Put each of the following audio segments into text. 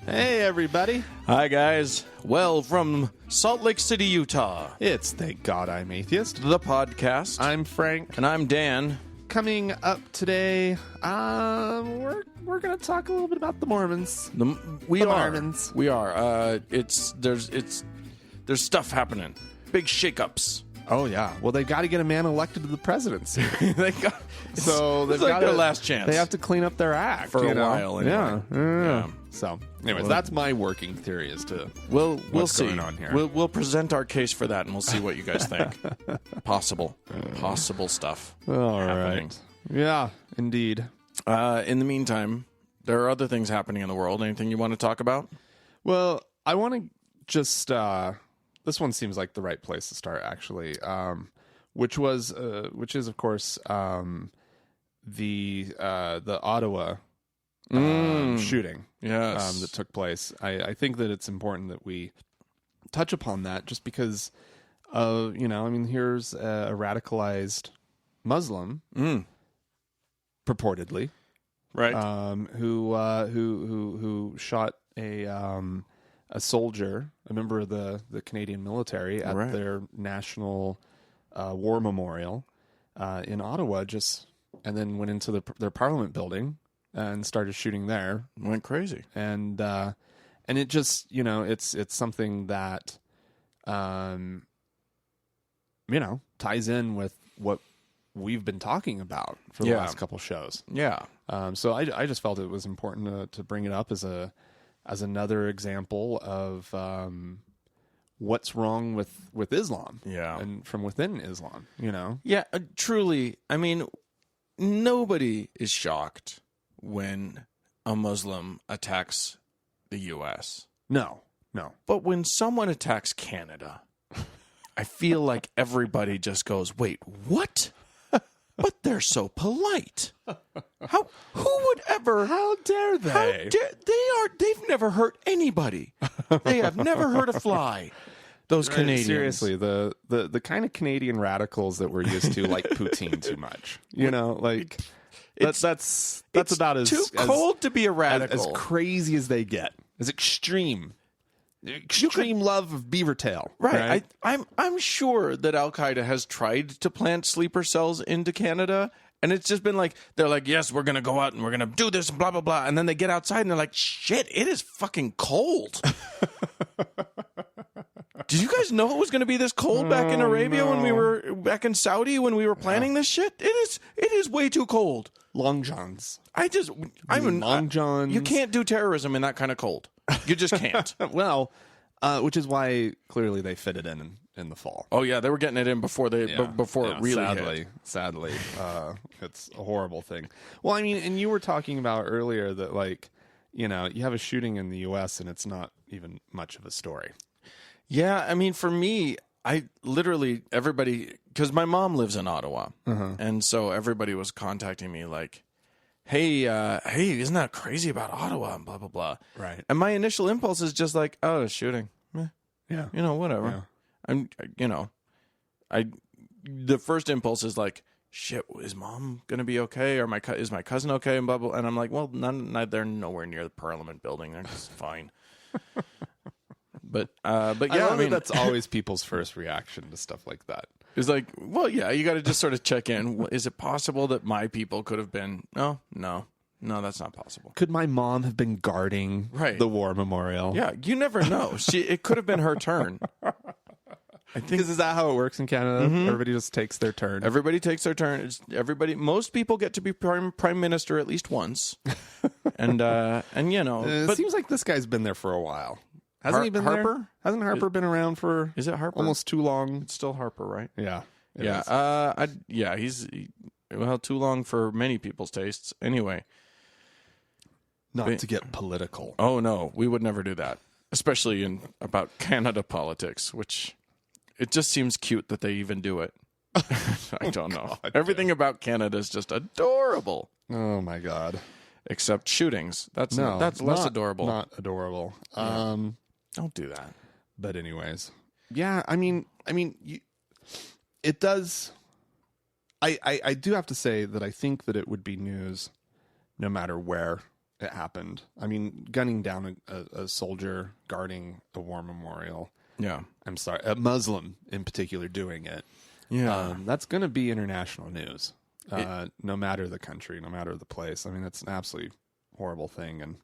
Hey, everybody. Hi, guys. Well, from Salt Lake City, Utah, It's Thank God I'm Atheist. the podcast. I'm Frank. And I'm Dan. Coming up today, we're going to talk a little bit about the Mormons. We The are. Mormons. We are. There's stuff happening. Big shakeups. Oh, yeah. Well, they've got to get a man elected to the presidency. They got. So they've it's like got their last chance. They have to clean up their act For you a know? while, anyway. Yeah. Yeah. So, anyways, that's my working theory as to We'll what's see. going on here. We'll present our case for that, and we'll see what you guys think. Possible stuff. All happening. right. Yeah, indeed. In the meantime, there are other things happening in the world. Anything you want to talk about? Well, I want to just this one seems like the right place to start, actually. Which is of course the Ottawa shooting. Yes. That took place. I think that it's important that we touch upon that, just because here's a radicalized Muslim, purportedly, Right. who shot a soldier, a member of the Canadian military, at Right. their national war memorial in Ottawa, and then went into their Parliament building and started shooting there. Went crazy. And it just, it's something that ties in with what we've been talking about for the last couple shows. Yeah. So I just felt it was important to bring it up as another example of what's wrong with Islam. Yeah. And from within Islam, Yeah, truly. I mean, nobody is shocked when a Muslim attacks the U.S. No. But when someone attacks Canada, I feel like everybody just goes, wait, what? But they're so polite. Who would ever? How dare they? They've never hurt anybody. They have never hurt a fly. Those Canadians. Seriously, the kind of Canadian radicals that we're used to like poutine too much. That's about as too cold to be a as radical. crazy as they get. As extreme. Extreme love of beaver tail. Right. I'm sure that Al Qaeda has tried to plant sleeper cells into Canada, and it's just been like, they're like, yes, we're gonna go out and we're gonna do this and blah blah blah, and then they get outside and they're like, shit, it is fucking cold. Did you guys know it was going to be this cold back in Arabia when we were back in Saudi when we were planning this shit? It is way too cold. Long johns. Long johns. You can't do terrorism in that kind of cold. You just can't. Well, which is why clearly they fit it in the fall. Oh yeah, they were getting it in before it really hit. Sadly, it's a horrible thing. Well, I mean, and you were talking about earlier that you have a shooting in the U.S. and it's not even much of a story. Yeah, I mean, for me, everybody, because my mom lives in Ottawa, and so everybody was contacting me like, hey, isn't that crazy about Ottawa and blah, blah, blah. Right. And my initial impulse is just like, oh, shooting. Yeah. Whatever. Yeah. The first impulse is like, shit, is mom going to be okay? Or is my cousin okay? And blah, blah. And I'm like, well, they're nowhere near the Parliament building. They're just fine. But yeah, I mean, that's always people's first reaction to stuff like that. It's like, well, yeah, you got to just sort of check in. Is it possible that my people could have been? No, that's not possible. Could my mom have been guarding the war memorial? Yeah, you never know. It could have been her turn. I think Is that how it works in Canada? Mm-hmm. Everybody just takes their turn. Everybody takes their turn. Most people get to be prime minister at least once, and it seems like this guy's been there for a while. Hasn't he been Harper? there? Hasn't Harper been around for? Is it Harper? Almost too long. It's still Harper, right? Yeah. Yeah. He's too long for many people's tastes. Anyway, not to get political. Oh no, we would never do that, especially about Canada politics, which it just seems cute that they even do it. I don't know. God, everything about Canada is just adorable. Oh my God. Except shootings. That's less adorable. Not adorable. Yeah. Don't do that. But anyways, yeah. I mean, it does. I do have to say that I think that it would be news, no matter where it happened. I mean, gunning down a soldier guarding a war memorial. Yeah. I'm sorry, a Muslim in particular doing it. Yeah. That's going to be international news. No matter the country, no matter the place. I mean, it's an absolutely horrible thing, and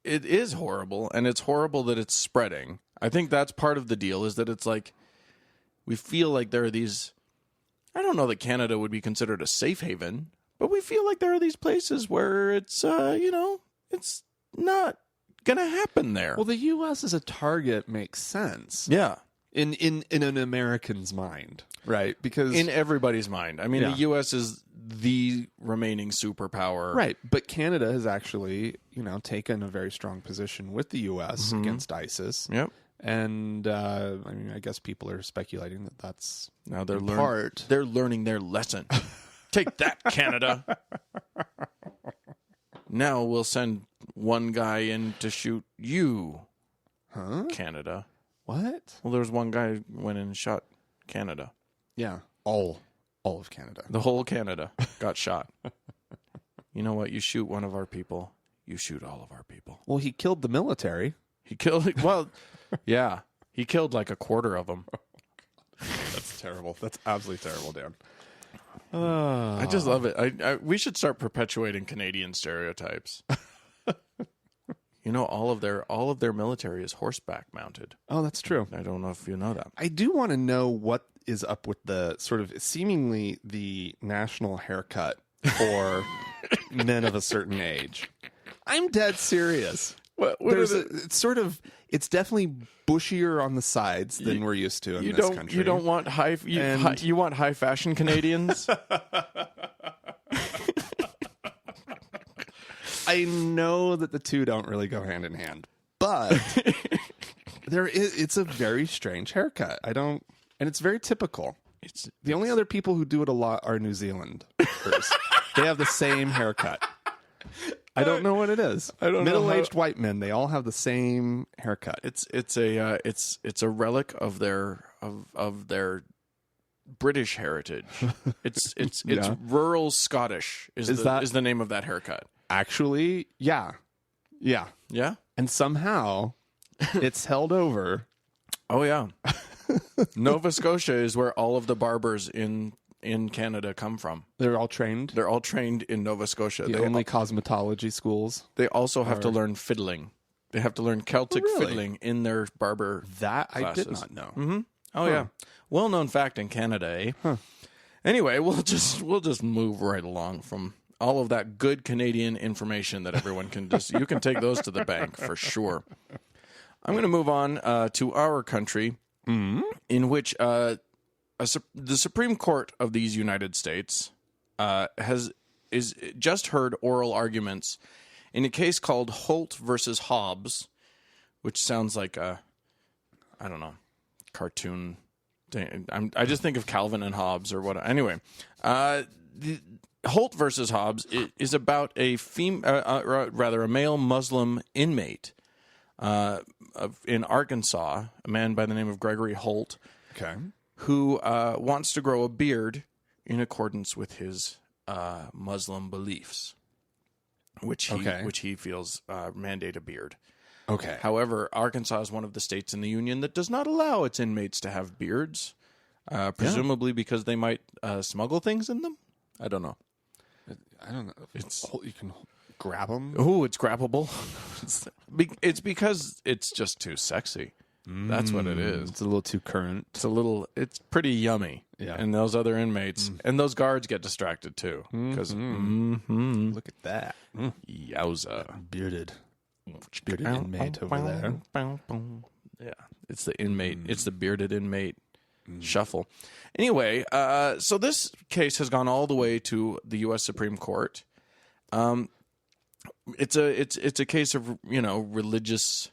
it is horrible, and it's horrible that it's spreading. I think that's part of the deal, is that it's like we feel like there are these. I don't know that Canada would be considered a safe haven, but we feel like there are these places where it's it's not gonna happen there. well, the U.S. as a target makes sense. Yeah. In an American's mind, right? Because In everybody's mind. I mean, Yeah. the U.S. is the remaining superpower. right, but Canada has actually, taken a very strong position with the U.S. against ISIS. Yep. And I mean, I guess people are speculating that that's Now they're in part. They're learning their lesson. Take that, Canada. Now we'll send one guy in to shoot you, Canada. What? Well, there was one guy who went in and shot Canada. Yeah, all of Canada. The whole Canada got shot. You know what? You shoot one of our people, you shoot all of our people. Well, he killed the military. He killed. Well, yeah, he killed like a quarter of them. That's terrible. That's absolutely terrible, Dan. I just love it. We should start perpetuating Canadian stereotypes. All of their military is horseback mounted. Oh, that's true. I don't know if you know that. I do want to know what is up with the sort of seemingly the national haircut for men of a certain age. I'm dead serious. What It's definitely bushier on the sides than we're used to in this country. You don't want you want high fashion Canadians? I know that the two don't really go hand in hand, but it's a very strange haircut. And it's very typical. It's The only other people who do it a lot are New Zealanders. They have the same haircut. I don't know what it is. I don't know Middle-aged white men, they all have the same haircut. It's a relic of their British heritage. It's Yeah. rural Scottish is the name of that haircut. Actually, yeah. Yeah. Yeah. And somehow it's held over. Oh yeah. Nova Scotia is where all of the barbers in Canada come from. They're all trained. They're all trained in Nova Scotia. The only cosmetology schools. They also have to learn fiddling. They have to learn Celtic really? fiddling in their barber That classes. I did not know. Mm-hmm. Oh yeah, well-known fact in Canada. Eh? Huh. Anyway, we'll just move right along from all of that good Canadian information that everyone can you can take those to the bank for sure. I'm going to move on to our country, in which the Supreme Court of these United States is just heard oral arguments in a case called Holt versus Hobbs, which sounds like a, I don't know, cartoon thing. I just think of Calvin and Hobbes or what. Anyway, Holt versus Hobbs is about a male Muslim inmate in Arkansas, a man by the name of Gregory Holt, Okay. who wants to grow a beard in accordance with his Muslim beliefs, which he feels mandate a beard. Okay. However, Arkansas is one of the states in the union that does not allow its inmates to have beards, presumably because they might smuggle things in them. I don't know. I don't know. You can grab them. Oh, it's grabbable. It's because it's just too sexy. That's what it is. It's a little too current. It's pretty yummy. Yeah. And those other inmates and those guards get distracted too. Because Look at that. yowza. Bearded inmate over there. Yeah. It's the inmate. It's the bearded inmate shuffle. Anyway, so this case has gone all the way to the U.S. Supreme Court. It's a case of, religious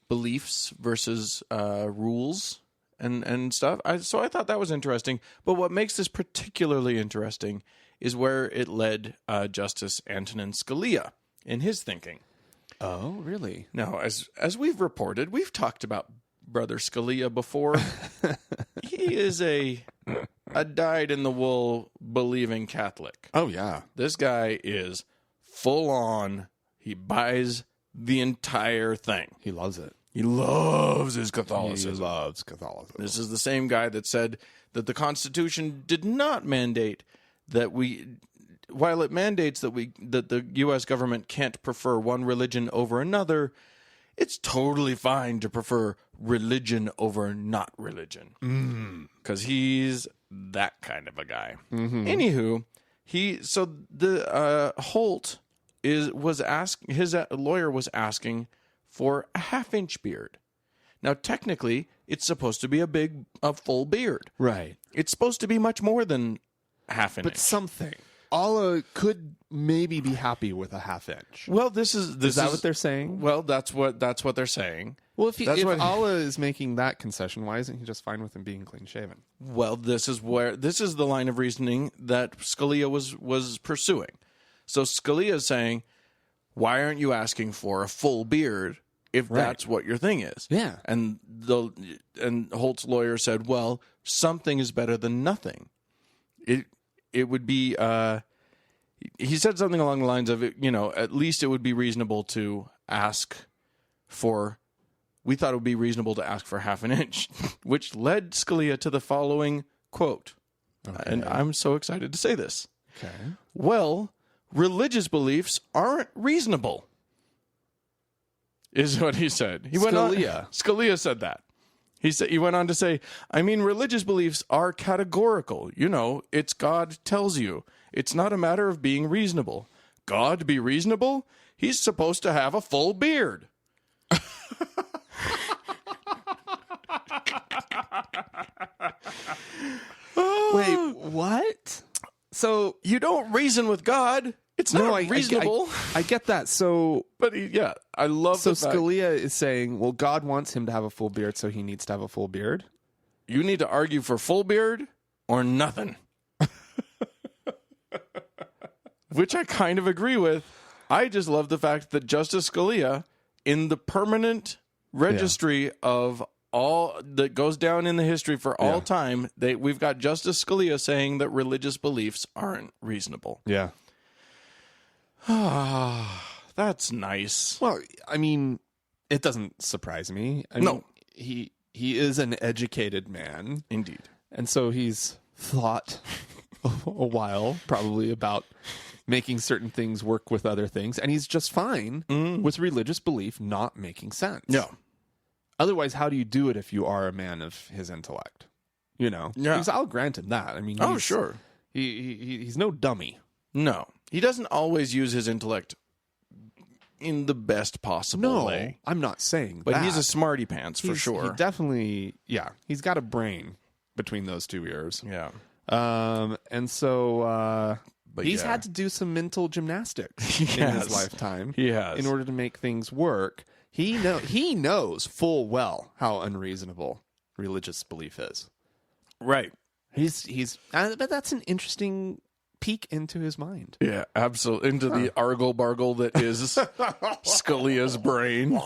beliefs versus rules and stuff. So I thought that was interesting. But what makes this particularly interesting is where it led Justice Antonin Scalia in his thinking. Oh, really? Now, as we've reported, we've talked about Brother Scalia before. He is a a dyed-in-the-wool believing Catholic. Oh, yeah. This guy is full on. He buys the entire thing. He loves it. He loves his Catholicism. He loves Catholicism. This is the same guy that said that the Constitution did not mandate that while it mandates that the U.S. government can't prefer one religion over another, it's totally fine to prefer religion over not religion. Because he's that kind of a guy. Anywho, Holt his lawyer was asking for a half-inch beard. Now, technically, it's supposed to be a full beard. Right. It's supposed to be much more than half an inch. But something. Allah could maybe be happy with a half inch. Well, is that what they're saying? Well, that's what they're saying. Well, if Allah is making that concession, why isn't he just fine with him being clean shaven? Well, this is the line of reasoning that Scalia was pursuing. So Scalia is saying, why aren't you asking for a full beard if that's what your thing is? Yeah. And Holt's lawyer said, well, something is better than nothing. It would be he said something along the lines of, at least it would be reasonable to ask for, we thought it would be reasonable to ask for half an inch, which led Scalia to the following quote. Okay. And I'm so excited to say this. Okay. Well, religious beliefs aren't reasonable, is what he said. Scalia said that. He went on to say, I mean, religious beliefs are categorical. It's God tells you. It's not a matter of being reasonable. God be reasonable? He's supposed to have a full beard. Wait, what? So you don't reason with God. It's not reasonable. I get that. So, but I love. So Scalia is saying, well, God wants him to have a full beard, so he needs to have a full beard. You need to argue for full beard or nothing, which I kind of agree with. I just love the fact that Justice Scalia, in the permanent registry of all that goes down in the history for all time, we've got Justice Scalia saying that religious beliefs aren't reasonable. Yeah. That's nice. Well, I mean, it doesn't surprise me. I mean, he is an educated man. Indeed. And so he's thought a while probably about making certain things work with other things. And he's just fine with religious belief not making sense. No. Otherwise, how do you do it if you are a man of his intellect? Yeah. Because I'll grant him that. I mean, sure. He's no dummy. No. He doesn't always use his intellect in the best possible way. I'm not saying but that. He's a smarty pants for sure. He definitely, he's got a brain between those two ears. Yeah. And so he's had to do some mental gymnastics in his lifetime. He has. In order to make things work. He knows full well how unreasonable religious belief is. Right. But that's an interesting peek into his mind. Yeah, absolutely. Into the argle-bargle that is Scalia's brain.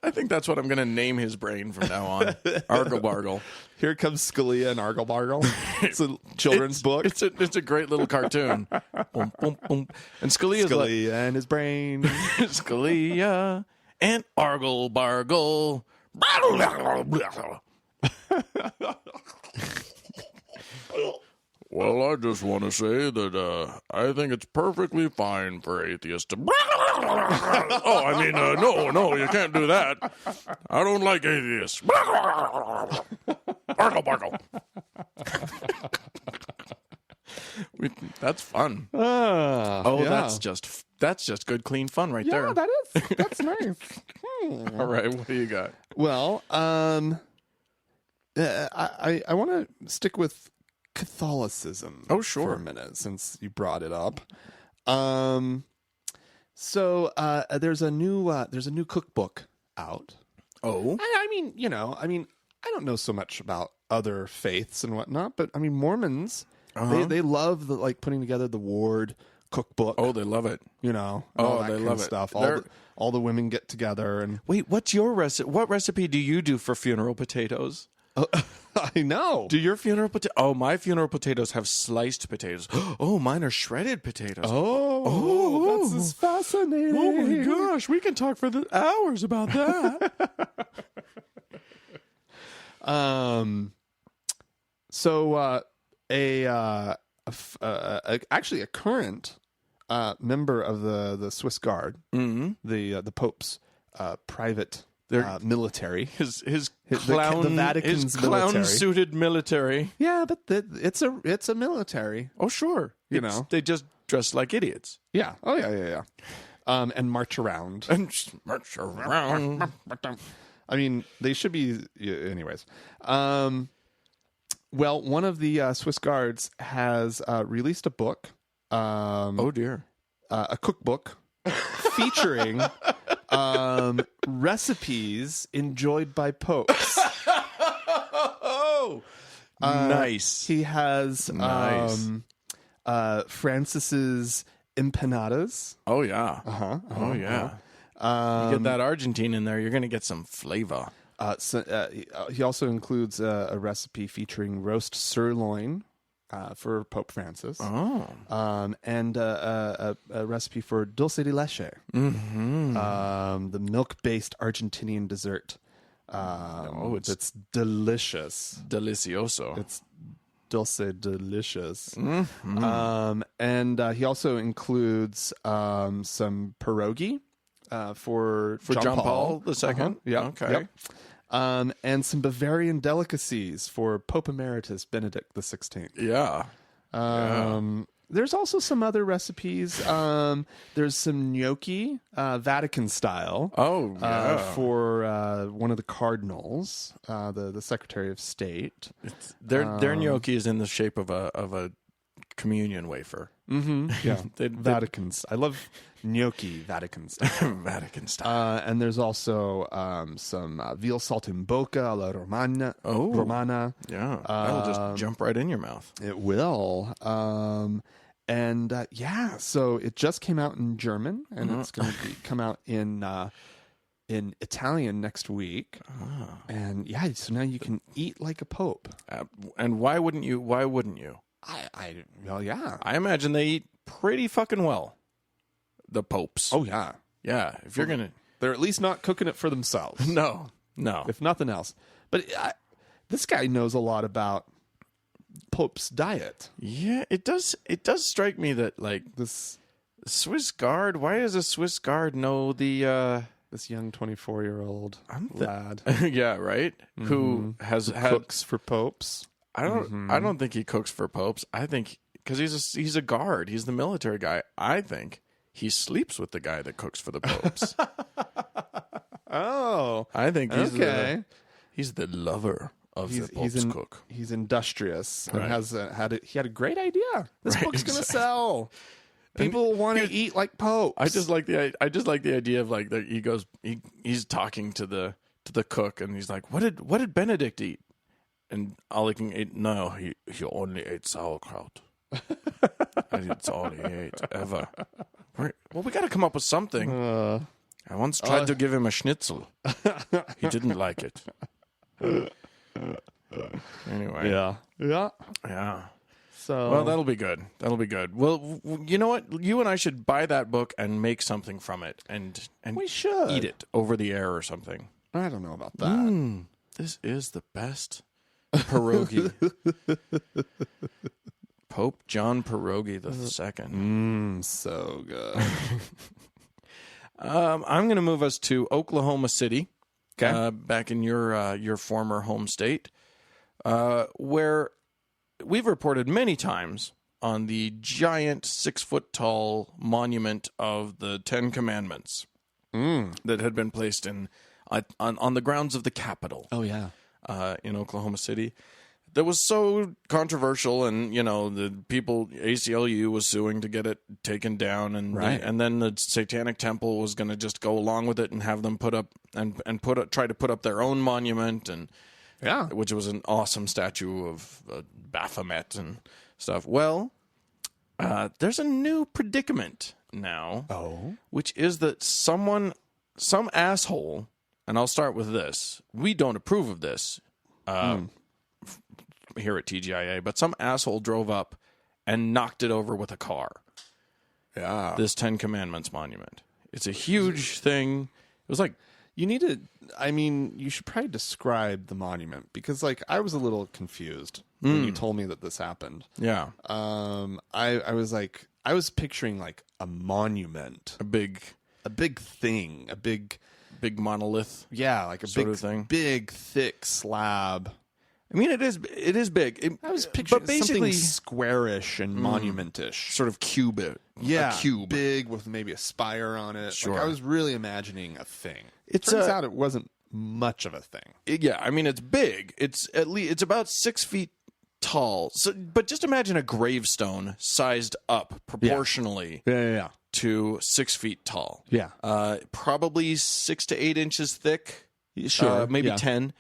I think that's what I'm going to name his brain from now on. Argle-bargle. Here comes Scalia and argle-bargle. It's a children's book. It's a great little cartoon. Boom, boom, boom. And Scalia and his brain. Scalia and argle-bargle. Well, I just want to say that I think it's perfectly fine for atheists to... no, you can't do that. I don't like atheists. Argle-bargle. That's fun. That's just good, clean fun right there. Yeah, that's nice. All right, what do you got? Well, I want to stick with Catholicism for a minute since you brought it up. So there's a new cookbook out. Oh, I mean, I don't know so much about other faiths and whatnot, but I mean, Mormons, they love putting together the ward cookbook. Oh, they love it. They love it. Stuff. All the women get together and wait. What's your recipe? What recipe do you do for funeral potatoes? I know. Do your funeral potatoes? Oh, my funeral potatoes have sliced potatoes. Oh, mine are shredded potatoes. Oh, this is fascinating. Oh my gosh, we can talk for the hours about that. Actually a current member of the Swiss Guard, the Pope's private military, his the Vatican's his clown suited military. Yeah, but it's a military. Oh sure, they just dress like idiots. Yeah. Oh yeah. And march around. I mean, they should be. Anyways. Well, one of the Swiss Guards has released a book. Oh dear. A cookbook featuring recipes enjoyed by popes. Oh, nice. He has Francis's empanadas. Oh yeah. Oh yeah. You get that Argentine in there, you're going to get some flavor. He also includes a recipe featuring roast sirloin for Pope Francis. Oh. And a recipe for dulce de leche, the milk-based Argentinian dessert. It's delicious. Delicioso. It's dulce delicious. And he also includes some pierogi for John Paul II. Yeah. Okay. Yep. And some Bavarian delicacies for Pope Emeritus Benedict XVI. Yeah. There's also some other recipes. There's some gnocchi, Vatican style. Oh, yeah. For one of the cardinals, the Secretary of State. Their gnocchi is in the shape of a communion wafer. Yeah, Vatican's. I love gnocchi, Vatican style. Vatican style. And there's also some veal saltimbocca alla romana. Romana. Yeah, that'll just jump right in your mouth. It will. So it just came out in German, and it's going to come out in Italian next week. And so now you can eat like a pope. And why wouldn't you? I imagine they eat pretty fucking well. The popes. Oh yeah. Yeah. If you're gonna, they're at least not cooking it for themselves. No. If nothing else. But this guy knows a lot about Pope's diet. Yeah, it does strike me that like This Swiss Guard. Why does a Swiss Guard know the? This young 24-year-old lad. Yeah, right. Who has cooks for popes. I don't think he cooks for popes. I think because he's a guard. He's the military guy. I think he sleeps with the guy that cooks for the popes. Oh, I think okay. He's the lover of the Pope's cook. He's industrious and Right. he had a great idea. This book's going to sell. People want to eat like popes. I just like the idea of like he's talking to the cook and he's like, what did Benedict eat? And all he can eat, no, he only ate sauerkraut. And it's all he ate ever. Well, we got to come up with something. I once tried to give him a schnitzel. He didn't like it. Anyway. Yeah. So Well, that'll be good. Well, you know what? You and I should buy that book and make something from it, and we should eat it over the air or something. I don't know about that. This is the best pierogi. Pope John Pierogi II. So good. I'm going to move us to Oklahoma City, Okay. back in your former home state, where we've reported many times on the giant 6-foot-tall monument of the Ten Commandments that had been placed on the grounds of the Capitol. Oh yeah. In Oklahoma City. That was so controversial, and the people, ACLU was suing to get it taken down, and and then the Satanic Temple was going to just go along with it and have them put up try to put up their own monument, and which was an awesome statue of Baphomet and stuff. Well, there's a new predicament now, which is that some asshole, and I'll start with this. We don't approve of this. here at TGIA, but some asshole drove up and knocked it over with a car. Yeah. This 10 Commandments monument. It's a huge thing. It was like, You need to, I mean, you should probably describe the monument because, like, I was a little confused when you told me that this happened. yeah, I was like, I was picturing like a monument, a big thing, a big, monolith. yeah, like a Sort big of thing. big, thick slab. I mean, it is big. I was picturing but basically something squarish and monumentish. sort of cube. Yeah, a cube. big with maybe a spire on it. Sure. Like, I was really imagining a thing. It's Turns out it wasn't much of a thing. Yeah, I mean, it's big. It's at least it's about 6 feet tall. So, but just imagine a gravestone sized up proportionally Yeah. to 6 feet tall. Yeah. Probably 6 to 8 inches thick. Sure. Maybe yeah. 10.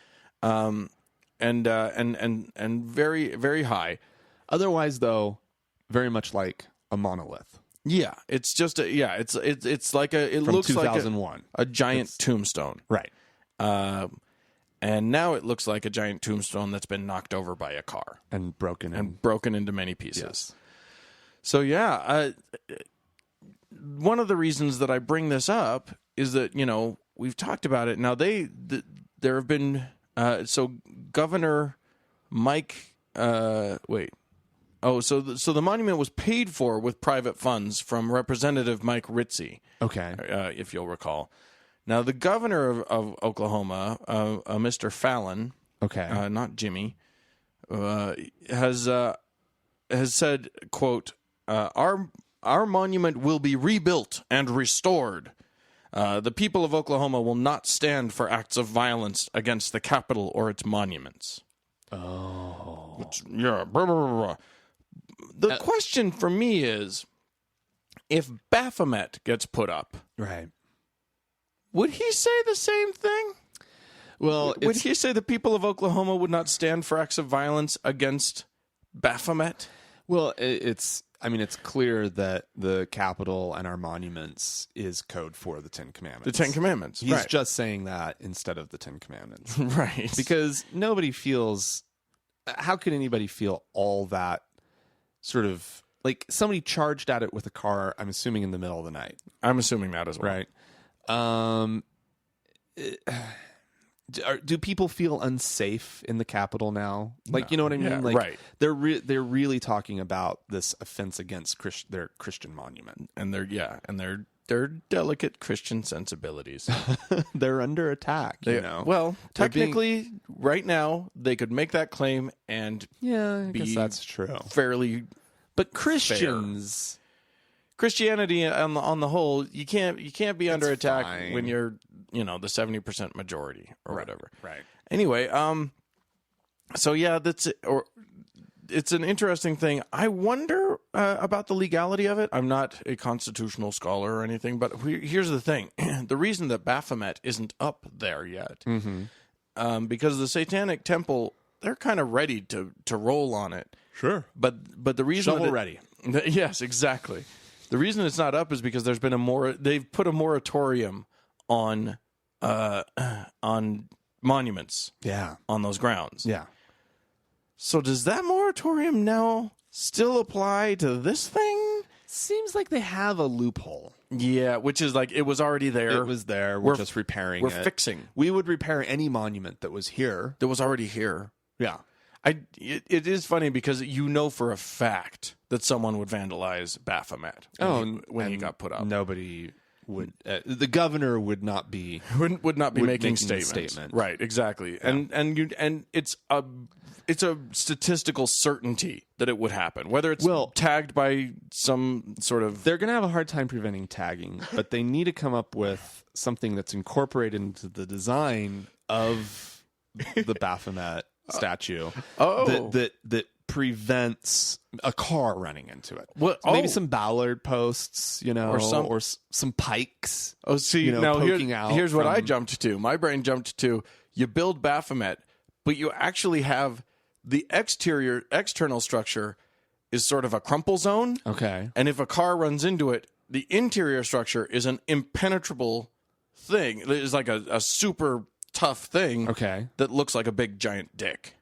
And very, very high. Otherwise, though, very much like a monolith Yeah, it's just it's like it from looks like 2001. a giant tombstone. Right. And now it looks like a giant tombstone that's been knocked over by a car And broken. and broken into many pieces. Yes. So yeah, one of the reasons that I bring this up is that we've talked about it. Now there have been so Governor Mike. So the monument was paid for with private funds from Representative Mike Ritzie. Okay. If you'll recall. Now, the governor of Oklahoma, Mr. Fallon, Okay. not Jimmy, has said, quote, our monument will be rebuilt and restored. The people of Oklahoma will not stand for acts of violence against the Capitol or its monuments. Oh. Yeah. Blah, blah, blah, blah. The question for me is, if Baphomet gets put up, Right. would he say the same thing? Well, Would he say the people of Oklahoma would not stand for acts of violence against Baphomet? Well, it's clear that the Capitol and our monuments is code for the Ten Commandments. The Ten Commandments. He's right. just saying that instead of the Ten Commandments. right. Because nobody feels... How could anybody feel all that sort of... Like, somebody charged at it with a car, I'm assuming in the middle of the night. I'm assuming that as well. Right. Do people feel unsafe in the Capitol now? Like, you know what I mean? Yeah, like, right. They're really talking about this offense against their Christian monument, And their delicate Christian sensibilities. they're under attack. Well, technically, right now they could make that claim and yeah, I guess that's true. fairly. But Christians, Christianity on the whole, you can't be under attack fine. when you're the 70% majority or whatever. right? Anyway, so yeah, that's it. Or it's an interesting thing. I wonder about the legality of it. I'm not a constitutional scholar or anything, but here's the thing: the reason that Baphomet isn't up there yet, because the Satanic Temple, they're kind of ready to roll on it. Sure, But the reason shovel ready. Yes, exactly. The reason it's not up is because there's been they've put a moratorium on monuments. Yeah, On those grounds. yeah. So does that moratorium now still apply to this thing? Seems like they have a loophole. Yeah, which is like it was already there. It was there. We're just repairing. We're it. fixing. We would repair any monument that was here. That was already here. Yeah. It is funny because for a fact that someone would vandalize Baphomet when he got put up. Nobody would. The governor would not be making statements. statements. Right, exactly. Yeah. And it's a statistical certainty that it would happen. Whether it's tagged by some sort of... They're going to have a hard time preventing tagging, but they need to come up with something that's incorporated into the design of the Baphomet statue that prevents a car running into it. Maybe some ballard posts, or some pikes. Oh, see, now poking out. Here's what I jumped to. My brain jumped to, you build Baphomet, but you actually have the external structure is sort of a crumple zone. Okay. And if a car runs into it, the interior structure is an impenetrable thing. It's like a super tough thing Okay. that looks like a big giant dick.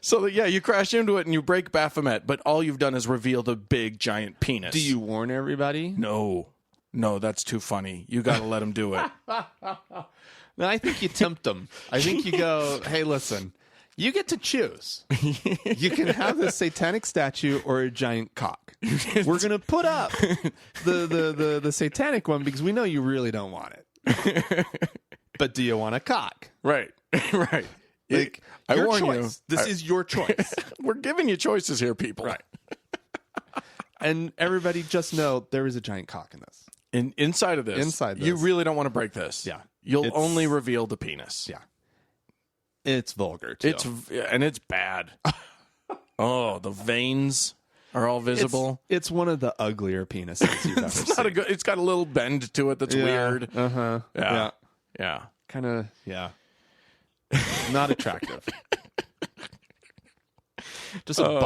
So that, you crash into it and you break Baphomet, but all you've done is reveal the big giant penis. Do you warn everybody? No, that's too funny. You got to let them do it. No, I think you tempt them. I think you go, hey, listen, you get to choose. You can have this satanic statue or a giant cock. We're going to put up the satanic one because we know you really don't want it. But do you want a cock? Right. Like, I warn choice. you. This is your choice. We're giving you choices here, people. Right. And everybody just know there is a giant cock in this. Inside this, you really don't want to break this. Yeah. You'll only reveal the penis. Yeah. It's vulgar, too. It's bad. Oh, the veins are all visible. It's one of the uglier penises you've ever seen. It's got a little bend to it that's weird. Uh-huh. Yeah. Kind of, not attractive. Just a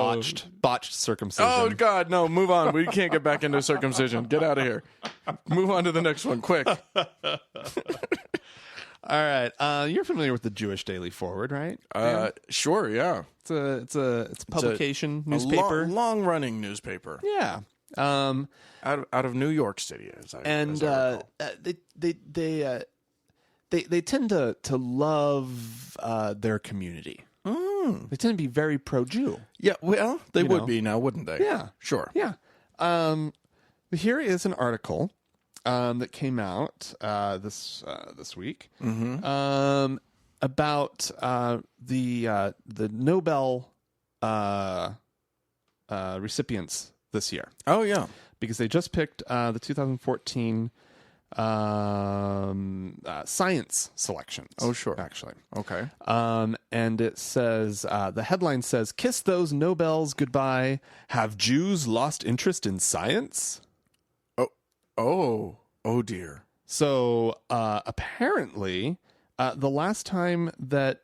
botched circumcision. Oh, God, no. Move on. We can't get back into circumcision. Get out of here. Move on to the next one, quick. All right. You're familiar with the Jewish Daily Forward, right? Sure, yeah. It's a publication, newspaper. Long-running newspaper. Yeah. Out of New York City, as I they tend to love their community. They tend to be very pro-Jew. Yeah, well, they would be now, wouldn't they? Yeah. Sure. Yeah. Here is an article that came out this week about the Nobel recipients this year. Oh, yeah. Because they just picked the 2014 science selections. Oh, sure. Actually. Okay. And it says, the headline says, "Kiss those Nobels goodbye. Have Jews lost interest in science?" Oh, dear. So apparently, the last time that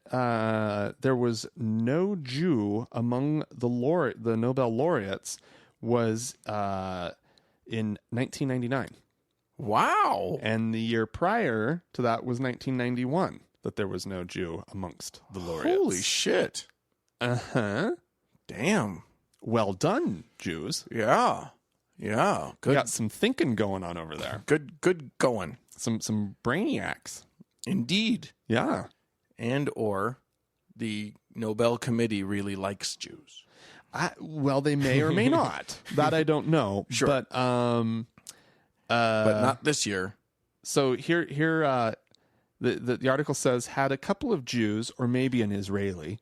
there was no Jew among the Nobel laureates was in 1999. Wow. And the year prior to that was 1991 that there was no Jew amongst the laureates. Holy shit. Uh-huh. Damn. Well done, Jews. Yeah. Good. We got some thinking going on over there. Good going. Some brainiacs. Indeed. Yeah. And or the Nobel Committee really likes Jews. Well, they may or may not. That I don't know. Sure. But not this year. So here the article says, had a couple of Jews or maybe an Israeli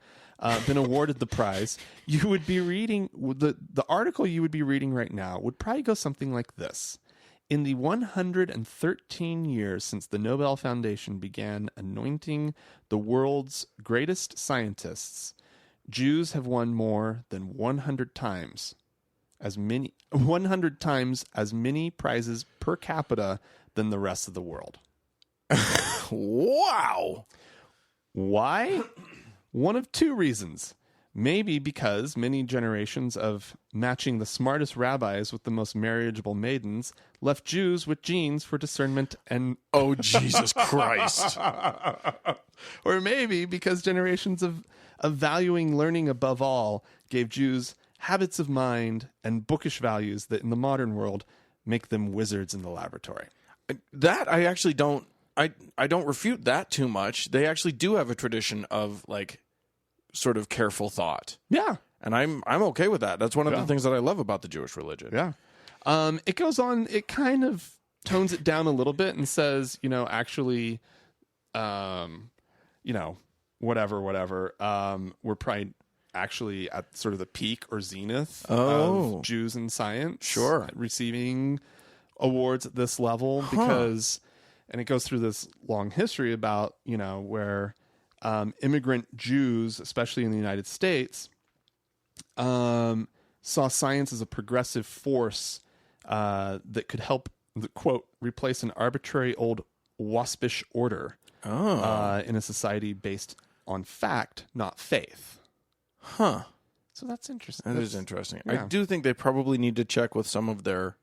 been awarded the prize, you would be reading the article you would be reading right now would probably go something like this. In the 113 years since the Nobel Foundation began anointing the world's greatest scientists, Jews have won more than 100 times as many prizes per capita than the rest of the world. Wow. Why? One of two reasons. Maybe because many generations of matching the smartest rabbis with the most marriageable maidens left Jews with genes for discernment and... Oh, Jesus Christ. Or maybe because generations of valuing learning above all gave Jews habits of mind and bookish values that in the modern world make them wizards in the laboratory. That I actually don't... I don't refute that too much. They actually do have a tradition of, like, sort of careful thought. Yeah. And I'm okay with that. That's one of the things that I love about the Jewish religion. Yeah. It goes on, it kind of tones it down a little bit and says, actually, whatever, we're probably actually at sort of the peak or zenith of Jews in science. Sure. Receiving awards at this level because, and it goes through this long history about, where immigrant Jews, especially in the United States, saw science as a progressive force that could help, quote, replace an arbitrary old waspish order in a society based on fact, not faith. Huh. So that's interesting. That is interesting. Yeah. I do think they probably need to check with some of their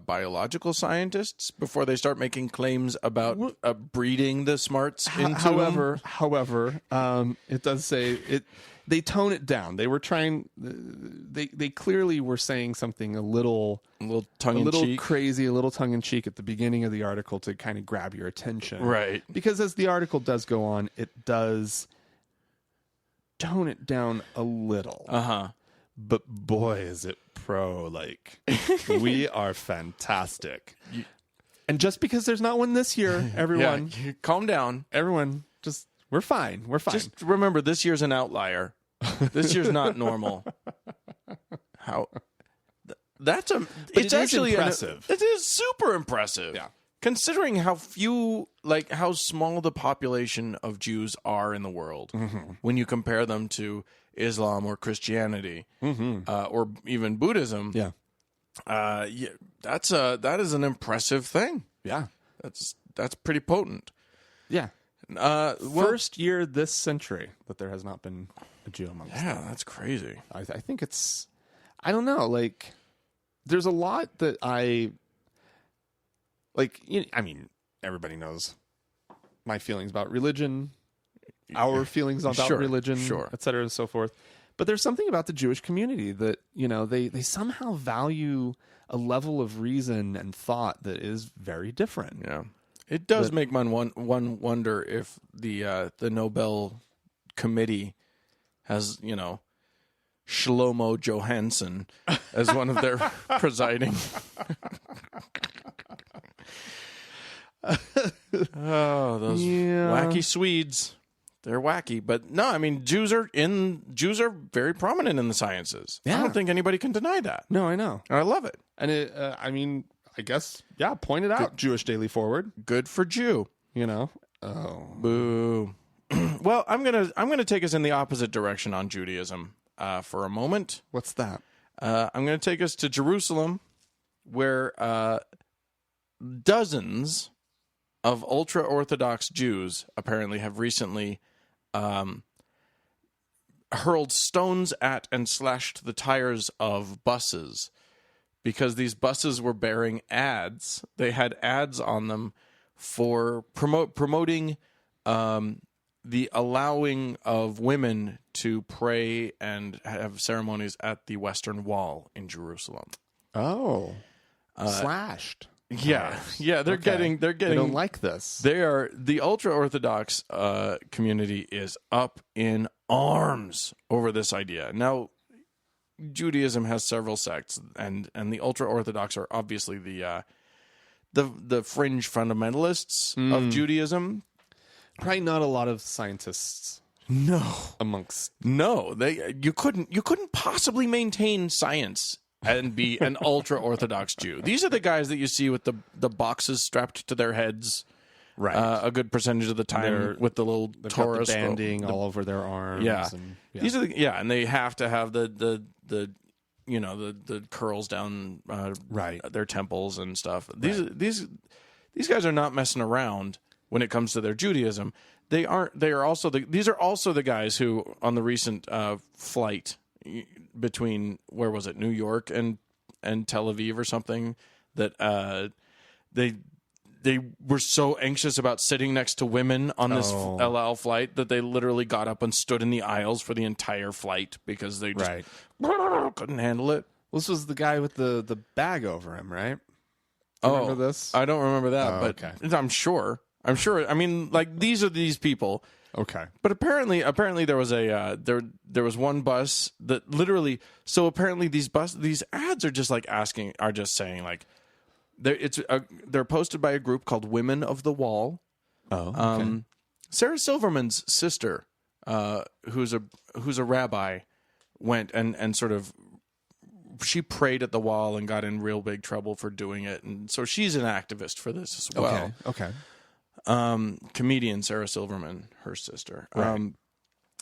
biological scientists before they start making claims about breeding the smarts into However, it does say it. They tone it down. They were trying. They clearly were saying something a little crazy, a little tongue in cheek at the beginning of the article to kind of grab your attention, right? Because as the article does go on, it does tone it down a little. But boy, is it pro! Like we are fantastic. And just because there's not one this year, everyone, calm down. Everyone, just we're fine. We're fine. Just remember, this year's an outlier. This year's not normal. It's actually impressive. It is super impressive. Yeah. Considering how how small the population of Jews are in the world when you compare them to Islam or Christianity or even Buddhism. Yeah. That is an impressive thing. Yeah. That's pretty potent. Yeah. First year this century that there has not been a Jew amongst them. Yeah, that's crazy. I think it's, I don't know, like, there's a lot that I mean, everybody knows my feelings about religion, our feelings about religion, et cetera, and so forth. But there's something about the Jewish community that, they somehow value a level of reason and thought that is very different. Yeah. It does make one wonder if the Nobel committee has, Shlomo Johansson as one of their presiding. Oh, those wacky Swedes. They're wacky. But no, I mean, Jews are very prominent in the sciences. Yeah. I don't think anybody can deny that. No, I know. And I love it. And I guess, point it out, Jewish Daily Forward. Good for Jew. Oh. Boo. Well, I'm gonna take us in the opposite direction on Judaism for a moment. What's that? I'm gonna take us to Jerusalem, where dozens of ultra-Orthodox Jews apparently have recently hurled stones at and slashed the tires of buses because these buses were bearing ads. They had ads on them for promoting the allowing of women to pray and have ceremonies at the Western Wall in Jerusalem. Oh, slashed. Yeah, they're getting. They don't like this. The ultra-Orthodox community is up in arms over this idea. Now, Judaism has several sects, and the ultra-Orthodox are obviously the fringe fundamentalists of Judaism. Probably not a lot of scientists. No, you couldn't possibly maintain science and be an ultra-Orthodox Jew. These are the guys that you see with the boxes strapped to their heads, right? A good percentage of the time with the little Torah banding all over their arms. Yeah, these are and they have to have the curls down their temples and stuff. These guys are not messing around when it comes to their Judaism. These are also the guys who on the recent flight between, where was it, New York and Tel Aviv or something, that they were so anxious about sitting next to women on this El Al flight that they literally got up and stood in the aisles for the entire flight because they just couldn't handle it. Well, this was the guy with the bag over him, right? Remember this? I don't remember that, but okay. I'm sure. I mean, like, these are these people. Okay. But apparently there was there was one bus that literally, so apparently these ads are just saying like they're posted by a group called Women of the Wall. Oh. Okay. Sarah Silverman's sister, who's a rabbi, went and sort of, she prayed at the wall and got in real big trouble for doing it, and so she's an activist for this as well. Okay. Comedian Sarah Silverman, her sister. Right.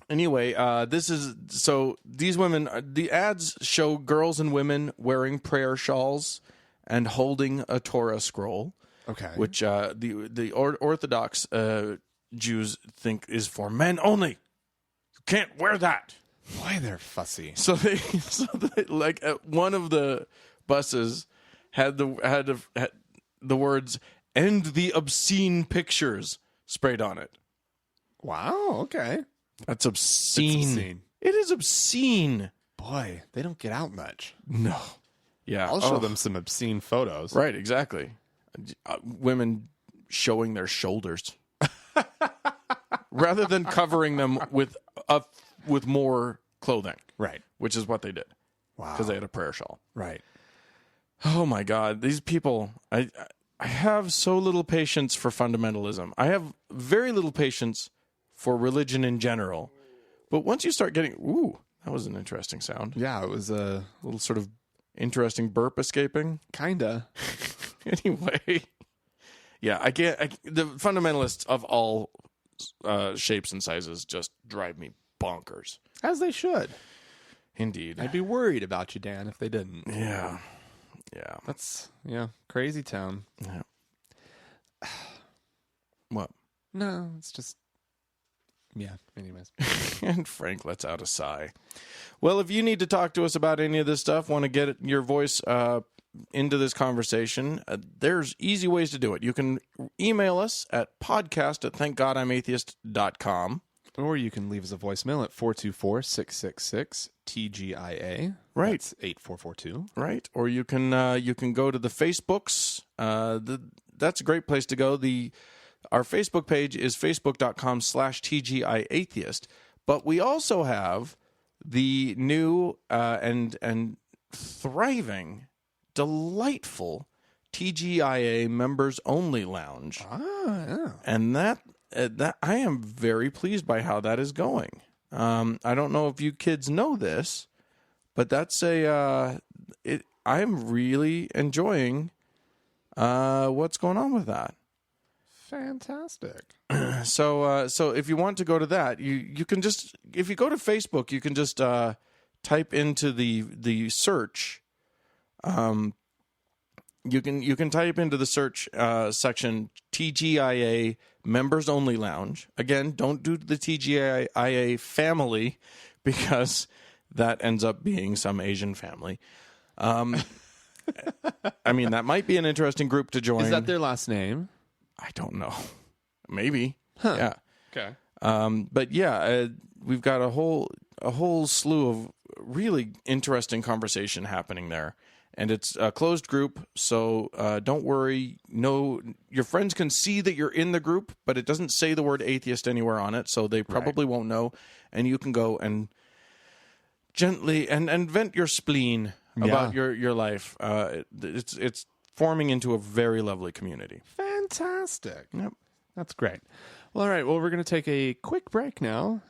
Anyway, these women, the ads show girls and women wearing prayer shawls and holding a Torah scroll. Okay. Which the Orthodox Jews think is for men only. You can't wear that. Why they're fussy. So they like one of the buses had the words "End the obscene pictures" sprayed on it. Wow. Okay. That's obscene. It's obscene. It is obscene. Boy, they don't get out much. No. Yeah. I'll show them some obscene photos. Right. Exactly. Women showing their shoulders rather than covering them with more clothing. Right. Which is what they did. Wow. Because they had a prayer shawl. Right. Oh my God. These people, I have so little patience for fundamentalism. I have very little patience for religion in general. But once you start getting, ooh, that was an interesting sound. Yeah, it was a little sort of interesting burp escaping. Kinda. Anyway. Yeah, the fundamentalists of all shapes and sizes just drive me bonkers. As they should. Indeed. I'd be worried about you, Dan, if they didn't. Yeah. Yeah. That's, crazy town. Yeah. What? No, it's just, anyways. And Frank lets out a sigh. Well, if you need to talk to us about any of this stuff, want to get your voice into this conversation, there's easy ways to do it. You can email us at podcast@thankgodimatheist.com. Or you can leave us a voicemail at 424-666-TGIA. Right. That's 8442. Right. Or you can go to the Facebooks. That's a great place to go. Our Facebook page is facebook.com/TGIAtheist. But we also have the new and thriving, delightful TGIA members only lounge. Yeah. And that I am very pleased by how that is going. I don't know if you kids know this, but that's I'm really enjoying what's going on with that. Fantastic. So if you want to go to that, you can just, if you go to Facebook, you can just type into the search. You can type into the search section TGIA Members Only Lounge. Again, don't do the TGIA family because that ends up being some Asian family. I mean, that might be an interesting group to join. Is that their last name? I don't know. Maybe. Huh. Yeah. Okay. But yeah, we've got a whole slew of really interesting conversation happening there. And it's a closed group, so don't worry. No, your friends can see that you're in the group, but it doesn't say the word atheist anywhere on it, so they probably won't know. And you can go and gently and vent your spleen about your life. It's forming into a very lovely community. Fantastic. Yep. That's great. Well, all right. Well, we're going to take a quick break now.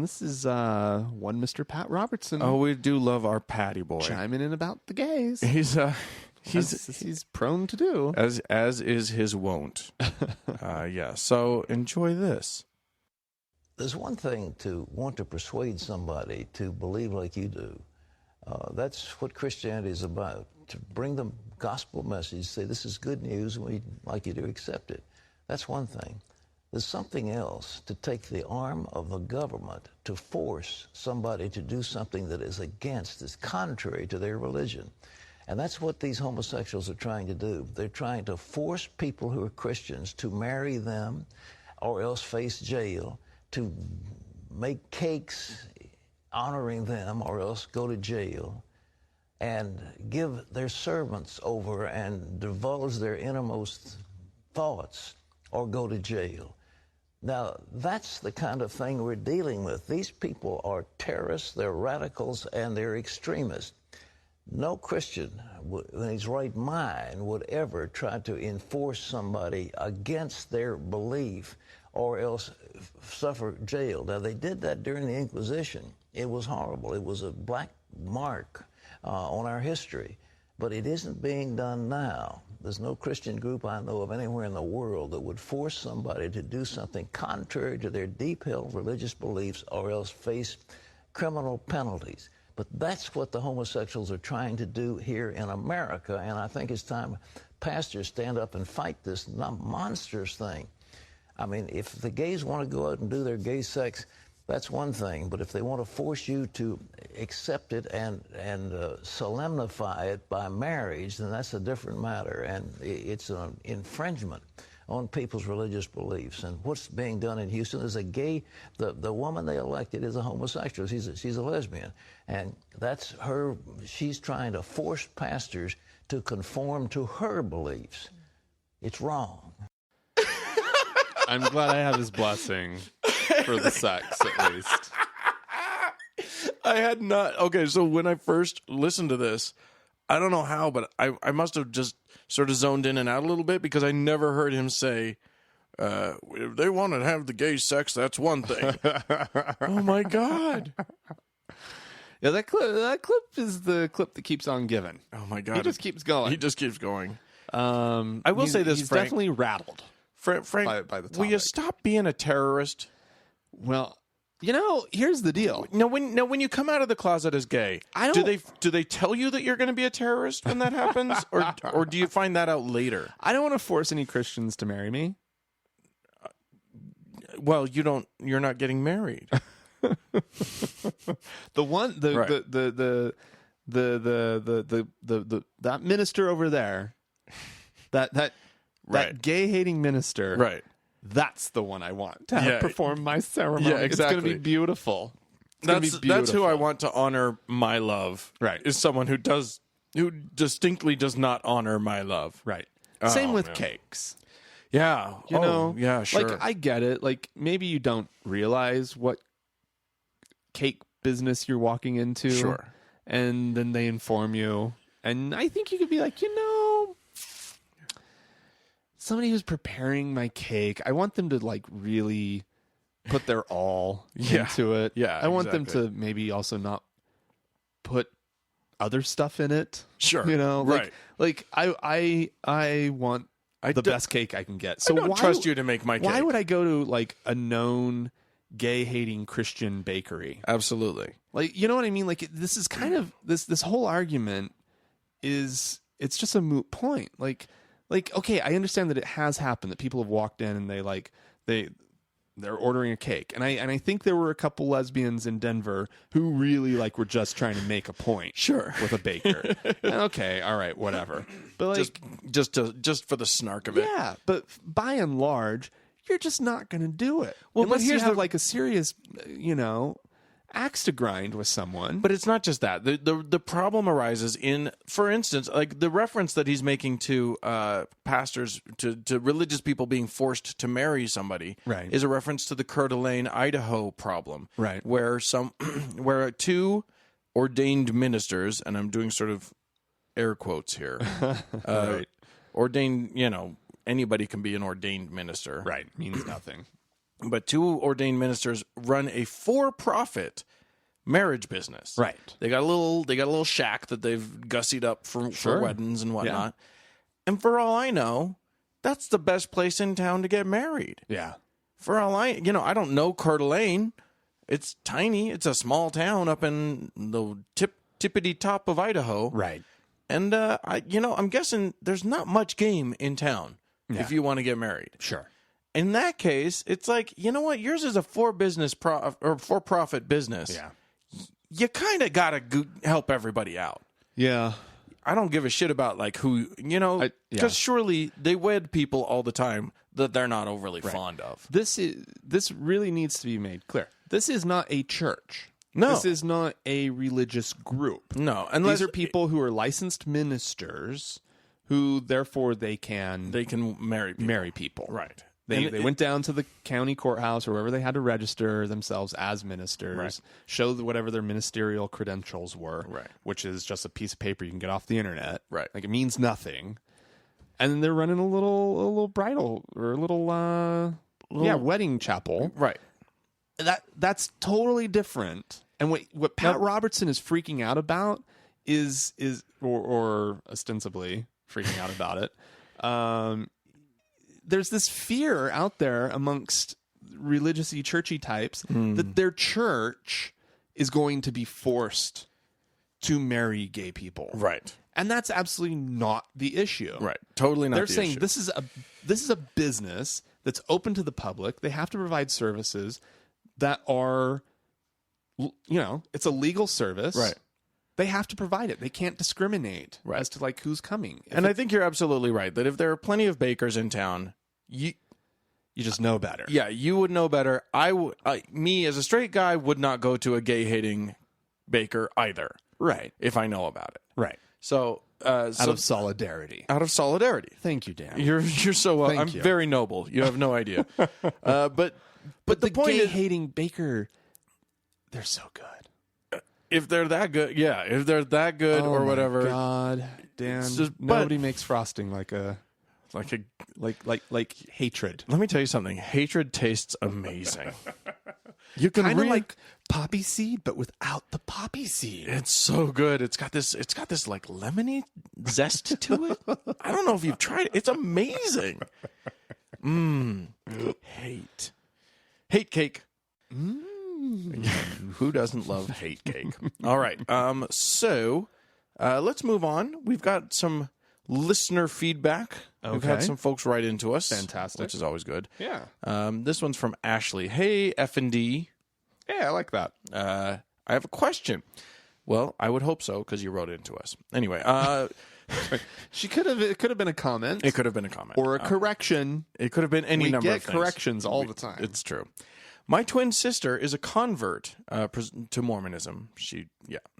This is one Mr. Pat Robertson. Oh, we do love our Patty boy. Chiming in about the gays. He's prone to do. As is his wont. Yeah. So enjoy this. There's one thing to want to persuade somebody to believe like you do. That's what Christianity is about. To bring the gospel message, say this is good news, and we'd like you to accept it. That's one thing. There's something else, to take the arm of the government to force somebody to do something that is against, is contrary to their religion. And that's what these homosexuals are trying to do. They're trying to force people who are Christians to marry them or else face jail, to make cakes honoring them or else go to jail, and give their servants over and divulge their innermost thoughts or go to jail. Now, that's the kind of thing we're dealing with. These people are terrorists, they're radicals, and they're extremists. No Christian in his right mind would ever try to enforce somebody against their belief or else suffer jail. Now, they did that during the Inquisition. It was horrible. It was a black mark on our history. But it isn't being done now. There's no Christian group I know of anywhere in the world that would force somebody to do something contrary to their deep-held religious beliefs or else face criminal penalties. But that's what the homosexuals are trying to do here in America, and I think it's time pastors stand up and fight this monstrous thing. I mean, if the gays want to go out and do their gay sex, that's one thing. But if they want to force you to accept it and solemnify it by marriage, then that's a different matter. And it's an infringement on people's religious beliefs. And what's being done in Houston is the woman they elected is a homosexual. She's a lesbian. And that's her, she's trying to force pastors to conform to her beliefs. It's wrong. I'm glad I have his blessing for the sex, at least. I had not. Okay, so when I first listened to this, I don't know how, but I must have just sort of zoned in and out a little bit because I never heard him say, if they want to have the gay sex, that's one thing. Oh, my God. Yeah, that clip is the clip that keeps on giving. Oh, my God. He just keeps going. He just keeps going. I will say this, he's Frank. definitely rattled. Frank, by the will you topic. stop being a terrorist? Well, here's the deal. Now, when you come out of the closet as gay, do they tell you that you're going to be a terrorist when that happens, or do you find that out later? I don't want to force any Christians to marry me. Well, you're not getting married. That minister over there, that gay hating minister, Right. That's the one I want to perform my ceremony. Yeah, exactly. It's going to be beautiful. That's who I want to honor my love. Right. Is someone who distinctly does not honor my love. Right. Oh, Same with man. cakes. Yeah. You know? Yeah, sure. Like, I get it. Like, maybe you don't realize what cake business you're walking into. Sure. And then they inform you. And I think you could be like, somebody who's preparing my cake, I want them to like really put their all into it. Yeah, I want them exactly. to maybe also not put other stuff in it. Sure. Right. Like I want the best cake I can get. So I don't trust you to make my cake. Why would I go to like a known gay-hating Christian bakery? Absolutely. Like, you know what I mean? Like, this is kind of this whole argument it's just a moot point. Like, okay, I understand that it has happened that people have walked in and they're ordering a cake, and I think there were a couple lesbians in Denver who really like were just trying to make a point, Sure, with a baker. Okay, all right, whatever. But like, just for the snark of it, yeah. But by and large, you're just not going to do it. Well, unless but here's you have like a serious, axe to grind with someone. But it's not just that. The problem arises in, for instance, like the reference that he's making to pastors, to religious people being forced to marry somebody, right, is a reference to the Coeur d'Alene, Idaho problem, right, where where two ordained ministers, and I'm doing sort of air quotes here, right, ordained, anybody can be an ordained minister, right, means nothing. But two ordained ministers run a for-profit marriage business. Right. They got a little shack that they've gussied up for weddings and whatnot. Yeah. And for all I know, that's the best place in town to get married. Yeah. For all I don't know Coeur d'Alene. It's tiny. It's a small town up in the tippity top of Idaho. Right. And I'm guessing there's not much game in town if you want to get married. Sure. In that case, it's like, you know what? Yours is a for-profit business. Yeah. You kind of got to help everybody out. Yeah. I don't give a shit about like who, because surely they wed people all the time that they're not overly fond of. This really needs to be made clear. This is not a church. No. This is not a religious group. No. These are people who are licensed ministers who therefore they can marry people. Right. They went down to the county courthouse or wherever they had to register themselves as ministers, show whatever their ministerial credentials were, which is just a piece of paper you can get off the internet. Right. Like, it means nothing. And then they're running a little bridal or a little wedding chapel. Right. That's totally different. And what Pat Robertson is freaking out about is or ostensibly freaking out about it. There's this fear out there amongst religious-y, churchy types that their church is going to be forced to marry gay people. Right. And that's absolutely not the issue. Right. Totally not the issue. They're saying this is a business that's open to the public. They have to provide services. that are, it's a legal service. Right. They have to provide it. They can't discriminate Right. as to like who's coming. And I think you're absolutely right that if there are plenty of bakers in town, You just know better. yeah, you would know better. Me as a straight guy would not go to a gay-hating baker either. Right. If I know about it. Right. So, Out of solidarity. Out of solidarity. Thank you, Dan. You're so well. Thank I'm you. very noble. You have no idea. But the point is, gay-hating baker, they're so good. if they're that good, if they're that good or whatever, God, Dan, just- nobody makes frosting like hatred. Let me tell you something. Hatred tastes amazing. You can Kind of really, like poppy seed, but without the poppy seed. it's so good. It's got this like lemony zest to it. I don't know if you've tried it. It's amazing. Hate cake. Who doesn't love hate cake? All right. So let's move on. We've got some listener feedback. We've had Okay. some folks write into us. Fantastic. Which is always good. Yeah. This one's from Ashley. Hey, F&D. Yeah, I like that. I have a question. Well, I would hope so because you wrote it into us. Anyway, It could have been a comment. it could have been a comment. or a correction. It could have been any We number get of things. corrections all the time. It's true. My twin sister is a convert to Mormonism. She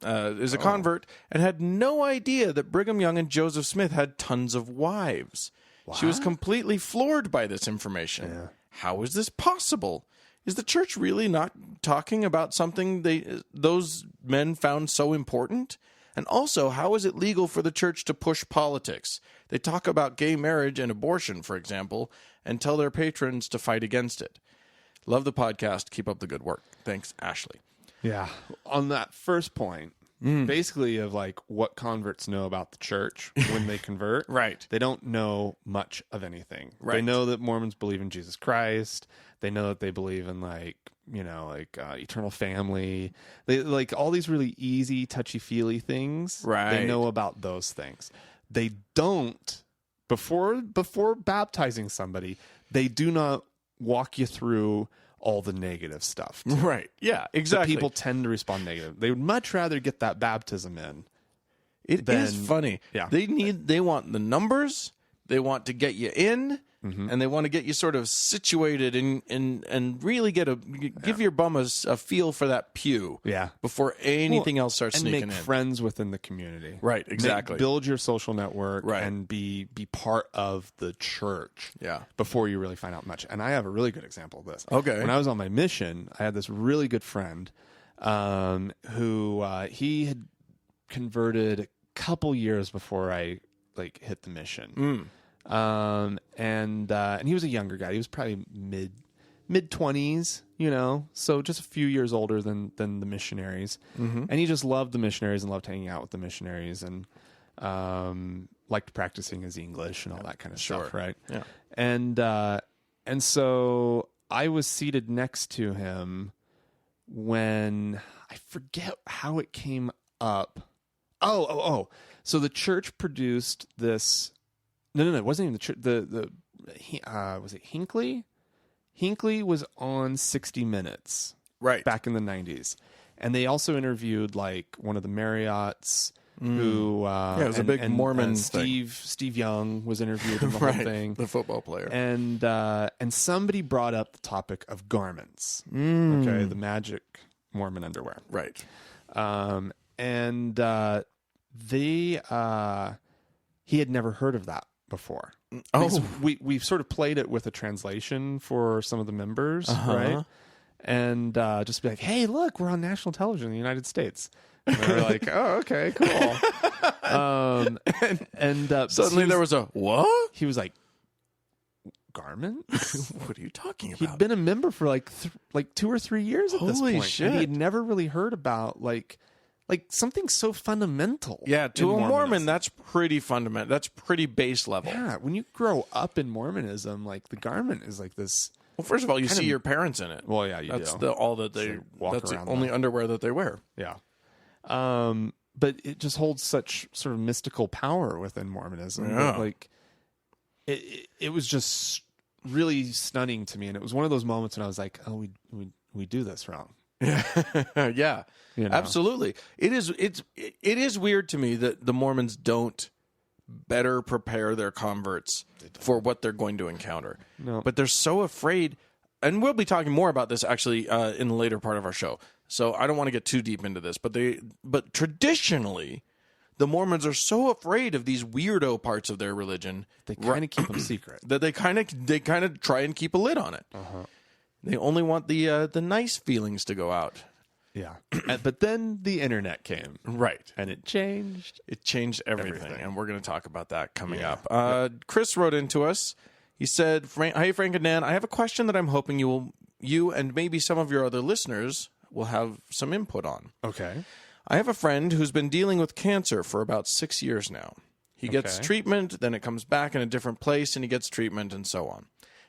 is a convert and had no idea that Brigham Young and Joseph Smith had tons of wives. She was completely floored by this information. Yeah. How is this possible? Is the church really not talking about something those men found so important? And also, how is it legal for the church to push politics? They talk about gay marriage and abortion, for example, and tell their patrons to fight against it. Love the podcast. Keep up the good work. Thanks, Ashley. Yeah. On that first point, basically of like what converts know about the church when they convert. Right. They don't know much of anything. They Right. know that Mormons believe in Jesus Christ. They know that they believe in eternal family. They like all these really easy, touchy-feely things. Right. They know about those things. They don't before baptizing somebody, they do not walk you through all the negative stuff. Right. Yeah, So exactly. people tend to respond negative. They would much rather get that baptism in. It is funny. Yeah. They want the numbers, they want to get you in, and they want to get you sort of situated and really give your bum a feel for that pew. Yeah. Before anything else starts And sneaking make in. friends within the community. Right, exactly. Build your social network Right. and be part of the church. Yeah. Before you really find out much. And I have a really good example of this. Okay. When I was on my mission, I had this really good friend who he had converted a couple years before I hit the mission. And he was a younger guy. He was probably mid 20s, so just a few years older than the missionaries. And he just loved the missionaries and loved hanging out with the missionaries and liked practicing his English and all that kind of stuff, right? Yeah. And so I was seated next to him when I forget how it came up. Oh. So the church produced this. No, it wasn't even the church. Was it Hinckley? Hinckley was on 60 Minutes Right. back in the 90s. And they also interviewed one of the Marriotts who it was a big Mormon thing. Steve Young was interviewed in the whole Right. thing. The football player. And somebody brought up the topic of garments. Okay, the magic Mormon underwear. Right. He had never heard of that before. Oh. Because we've sort of played it with a translation for some of the members, right? And just be like, hey, look, we're on national television in the United States. And they're like, oh, okay, cool. Suddenly there was a what? he was like, garments? What are you talking about? He'd been a member for like 2 or 3 years at this Holy point. shit. And he had never really heard about like something so fundamental. Yeah, to in a Mormon, Mormonism. that's pretty fundamental. That's pretty base level. Yeah, when you grow up in Mormonism, like the garment is like this. Well, first of all, you Kind see of- your parents in it. Well, yeah, you That's do. all that they So walk that's the around only that. underwear that they wear. Yeah. But it just holds such sort of mystical power within Mormonism. Yeah. That, it was just really stunning to me, and it was one of those moments when I was like, oh, we we do this wrong. Yeah, absolutely. It is weird to me that the Mormons don't better prepare their converts for what they're going to encounter. No. But they're so afraid, and we'll be talking more about this actually in the later part of our show. So I don't want to get too deep into this, but traditionally, the Mormons are so afraid of these weirdo parts of their religion. They kind of keep them secret. That they kind of try and keep a lid on it. Uh-huh. They only want the nice feelings to go out. Yeah. But then the internet came. Right. And it changed. It changed everything. And we're going to talk about that coming up. Chris wrote into us. He said, "Hi, Frank and Dan. I have a question that I'm hoping you and maybe some of your other listeners will have some input on. Okay. I have a friend who's been dealing with cancer for about 6 years now. He gets treatment, then it comes back in a different place, and he gets treatment, and so on.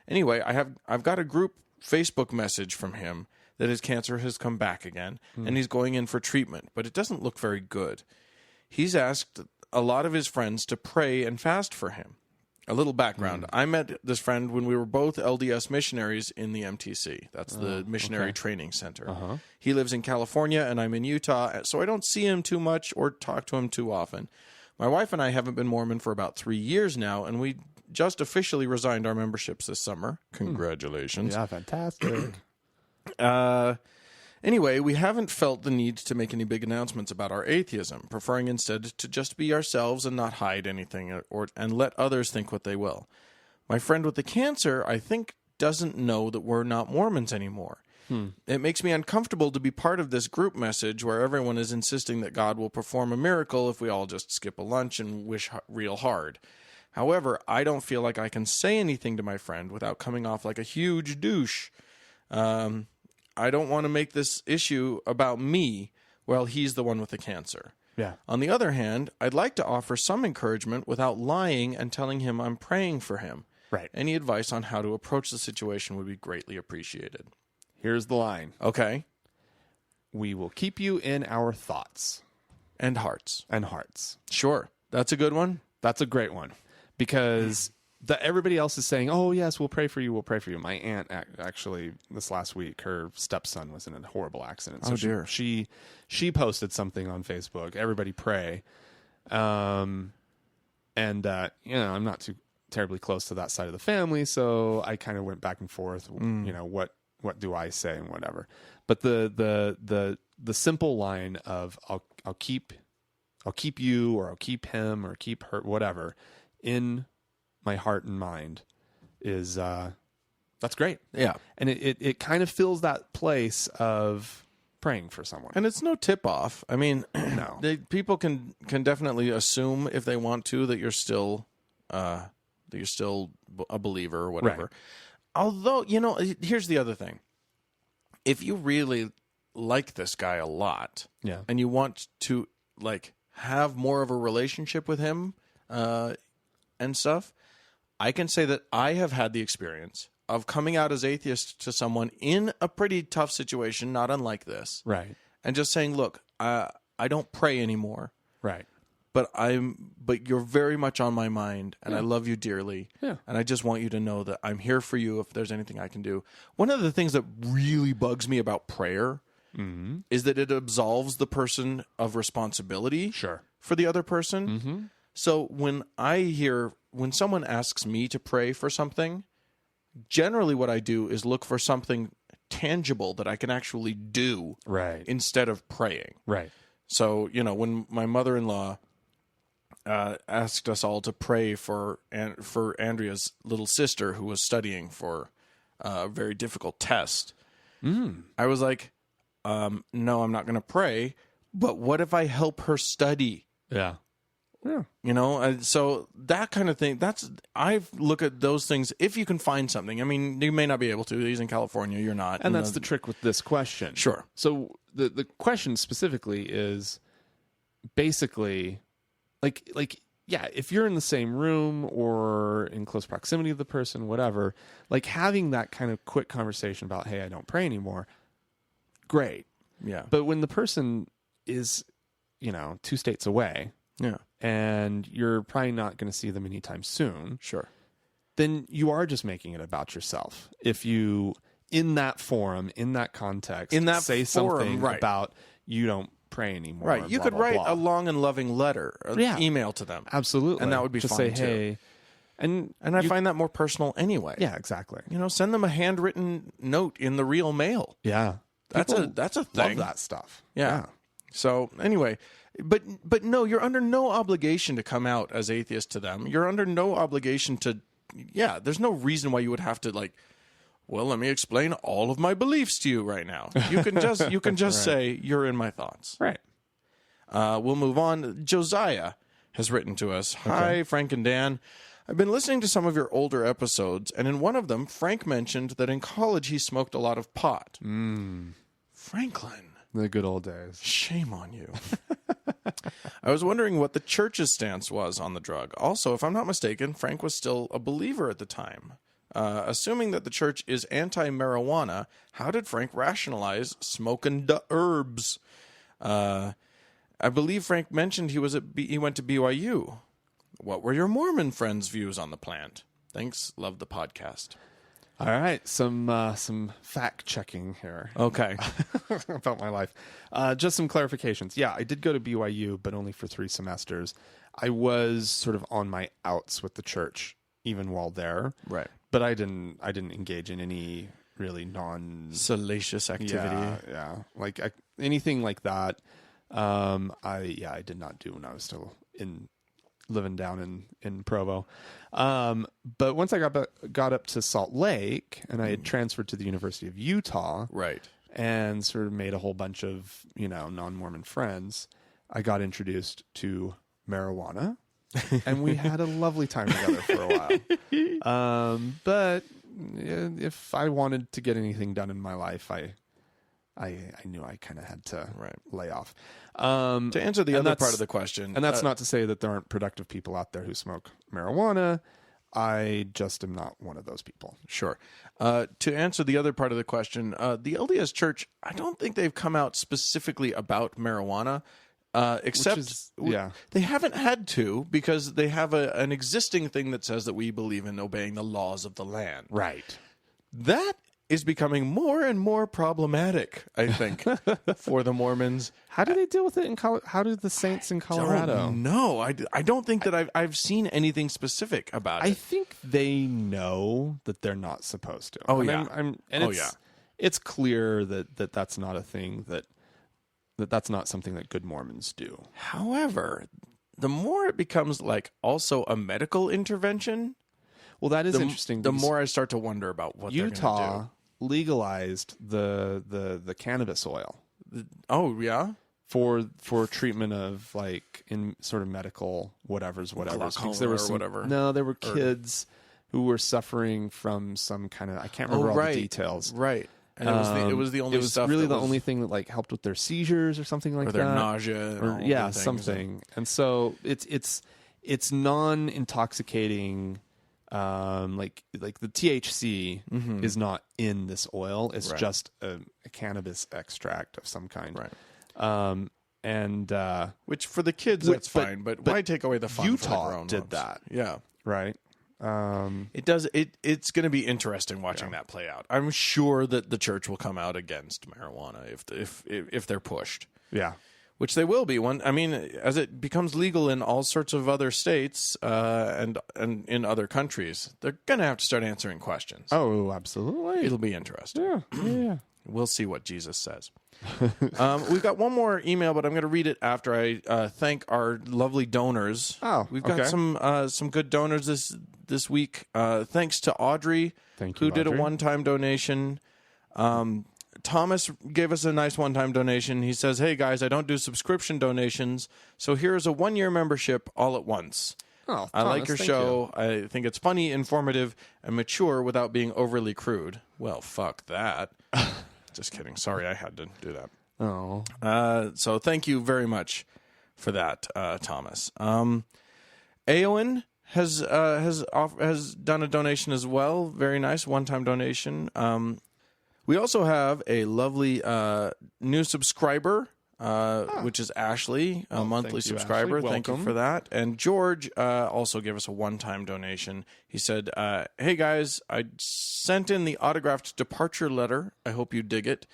Anyway, I've got a group Facebook message from him that his cancer has come back again, and he's going in for treatment, but it doesn't look very good. He's asked a lot of his friends to pray and fast for him. A little background. I met this friend when we were both LDS missionaries in the MTC. That's the Missionary Training Center. Uh-huh. He lives in California, and I'm in Utah, so I don't see him too much or talk to him too often. My wife and I haven't been Mormon for about 3 years now, and we just officially resigned our memberships this summer. Congratulations. Yeah, fantastic. Anyway, we haven't felt the need to make any big announcements about our atheism, preferring instead to just be ourselves and not hide anything and let others think what they will. My friend with the cancer, I think, doesn't know that we're not Mormons anymore. It makes me uncomfortable to be part of this group message where everyone is insisting that God will perform a miracle if we all just skip a lunch and wish real hard. However, I don't feel like I can say anything to my friend without coming off like a huge douche. I don't want to make this issue about me while he's the one with the cancer. Yeah. On the other hand, I'd like to offer some encouragement without lying and telling him I'm praying for him. Right. Any advice on how to approach the situation would be greatly appreciated. Here's the line. Okay. We will keep you in our thoughts. And hearts. And hearts. Sure. That's a good one. That's a great one. Because everybody else is saying, oh, yes, we'll pray for you, we'll pray for you. My aunt, actually, this last week, her stepson was in a horrible accident. So dear. She posted something on Facebook, everybody pray. I'm not too terribly close to that side of the family, so I kind of went back and forth, what do I say and whatever. But the simple line of I'll keep you, or I'll keep him, or keep her, whatever, in my heart and mind is that's great. Yeah. And it kind of fills that place of praying for someone. And it's no tip off. I mean, no. People can definitely assume if they want to that you're still a believer or whatever. Right. Although, here's the other thing. If you really like this guy a lot, yeah, and you want to have more of a relationship with him and stuff, I can say that I have had the experience of coming out as atheist to someone in a pretty tough situation, not unlike this. Right. And just saying, look, I don't pray anymore. Right. But you're very much on my mind, and I love you dearly. Yeah. And I just want you to know that I'm here for you if there's anything I can do. One of the things that really bugs me about prayer is that it absolves the person of responsibility for the other person. Mm-hmm. So when someone asks me to pray for something, generally what I do is look for something tangible that I can actually do instead of praying. Right. So, when my mother-in-law asked us all to pray for Andrea's little sister who was studying for a very difficult test, I was like, no, I'm not going to pray, but what if I help her study? Yeah. Yeah. So that kind of thing, I look at those things, if you can find something. I mean, you may not be able to. He's in California, you're not. And that's the trick with this question. Sure. So the question specifically is basically if you're in the same room or in close proximity to the person, whatever, having that kind of quick conversation about, hey, I don't pray anymore, great. Yeah. But when the person is, 2 states away, yeah, and you're probably not going to see them anytime soon, sure, then you are just making it about yourself. If you in that forum, in that context, In that say forum, something right. about you don't pray anymore. Right. You blah, could blah, write blah. a long and loving letter, email to them. Absolutely. And that would be just fine, say, too. hey. And I find that more personal anyway. Yeah, exactly. Send them a handwritten note in the real mail. Yeah. That's a People thing. love that stuff. Yeah. So anyway, but no, you're under no obligation to come out as atheist to them. You're under no obligation to, there's no reason why you would have to well, let me explain all of my beliefs to you right now. You can just Right. say you're in my thoughts. Right. We'll move on. Josiah has written to us. Hi, Frank and Dan. I've been listening to some of your older episodes, and in one of them, Frank mentioned that in college he smoked a lot of pot. Franklin. The good old days. Shame on you. I was wondering what the church's stance was on the drug. Also, if I'm not mistaken, Frank was still a believer at the time. Assuming that the church is anti-marijuana, how did Frank rationalize smoking the herbs? I believe Frank mentioned he went to BYU. What were your Mormon friends' views on the plant? Thanks. Love the podcast. All right, some fact checking here. Okay. About my life. Just some clarifications. Yeah, I did go to BYU, but only for 3 semesters. I was sort of on my outs with the church even while there. Right. But I didn't engage in any really salacious activity. Yeah. Like anything like that. I did not do when I was still living down in Provo. But once I got up to Salt Lake and I had transferred to the University of Utah, right, and sort of made a whole bunch of, non-Mormon friends, I got introduced to marijuana and we had a lovely time together for a while. But if I wanted to get anything done in my life, I knew I kind of had to lay off. To answer the other part of the question. And that's not to say that there aren't productive people out there who smoke marijuana. I just am not one of those people. Sure. To answer the other part of the question, the LDS Church, I don't think they've come out specifically about marijuana, except they haven't had to because they have an existing thing that says that we believe in obeying the laws of the land. Right. That is becoming more and more problematic, I think, for the Mormons. How do they deal with it in How do the saints in Colorado? No, I don't think that I've seen anything specific about it. I think they know that they're not supposed to. It's clear that that's not a thing that's not something that good Mormons do. However, the more it becomes also a medical intervention, well, that is interesting. The more I start to wonder about what Utah they're going to do. Legalized the cannabis oil. Oh yeah, for treatment of in sort of medical whatever's. Because there was whatever. No, there were kids who were suffering from some kind of, I can't remember all the details. Right. And it was the only stuff. It was really the only thing that helped with their seizures or something like that. Or their nausea. Or something. And so it's non-intoxicating. Like the THC is not in this oil. It's just a cannabis extract of some kind. Right. And which for the kids that's fine, but why take away the fun? Utah for the grown did ups? that. Yeah. Right. It does. It's going to be interesting watching that play out. I'm sure that the church will come out against marijuana if they're pushed. Yeah. Which they will be as it becomes legal in all sorts of other states and in other countries, they're going to have to start answering questions. Oh, absolutely. It'll be interesting. Yeah. We'll see what Jesus says. We've got one more email, but I'm going to read it after I thank our lovely donors. Oh, we've got some good donors this week. Thanks to Audrey, who did a one-time donation. Thomas gave us a nice one-time donation. He says, "Hey guys, I don't do subscription donations, so here's a 1-year membership all at once. Oh, I like your Thomas, show. I think it's funny, informative, and mature without being overly crude." Well, fuck that. Just kidding. Sorry, I had to do that. Oh. So thank you very much for that, Thomas. Aowen has done a donation as well. Very nice one-time donation. We also have a lovely new subscriber which is Ashley, a monthly thank you, subscriber. Ashley. Thank you Welcome. for that. And George also gave us a one-time donation. He said, hey, guys, I sent in the autographed departure letter. I hope you dig it.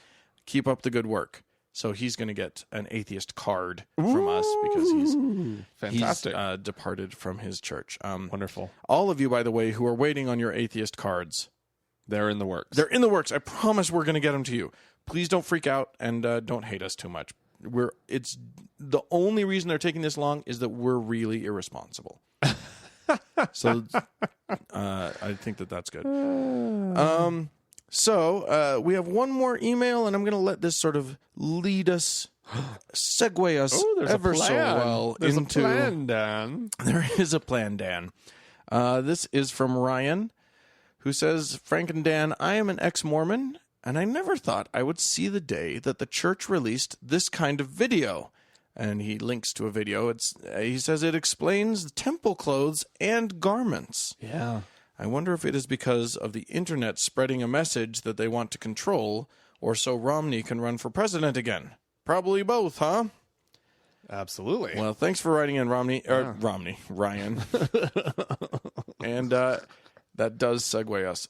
Keep up the good work. So he's going to get an atheist card from us because Fantastic. he's departed from his church. Wonderful. All of you, by the way, who are waiting on your atheist cards, They're in the works. they're in the works. I promise we're going to get them to you. Please don't freak out and don't hate us too much. It's the only reason they're taking this long is that we're really irresponsible. So I think that's good. So we have one more email, and I'm going to let this sort of lead us, segue us ever so well There's into. a plan, Dan. There is a plan, Dan. This is from Ryan, who says, Frank and Dan, I am an ex-Mormon, and I never thought I would see the day that the church released this kind of video. And he links to a video. He says it explains temple clothes and garments. Yeah. I wonder if it is because of the internet spreading a message that they want to control, or so Romney can run for president again. Probably both, huh? Absolutely. Well, thanks for writing in, Ryan. And that does segue us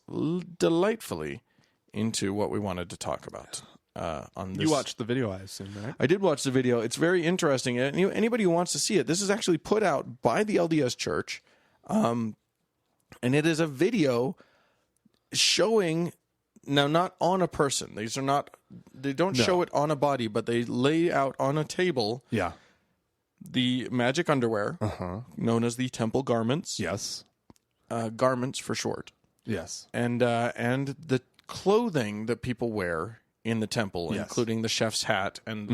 delightfully into what we wanted to talk about. On this. You watched the video, I assume, right? I did watch the video. It's very interesting. Anybody who wants to see it, this is actually put out by the LDS Church. And it is a video showing, now not on a person. They don't show it on a body, but they lay out on a table Yeah. the magic underwear, known as the temple garments. Yes. Garments for short. Yes. And the clothing that people wear in the temple, Yes. including the chef's hat and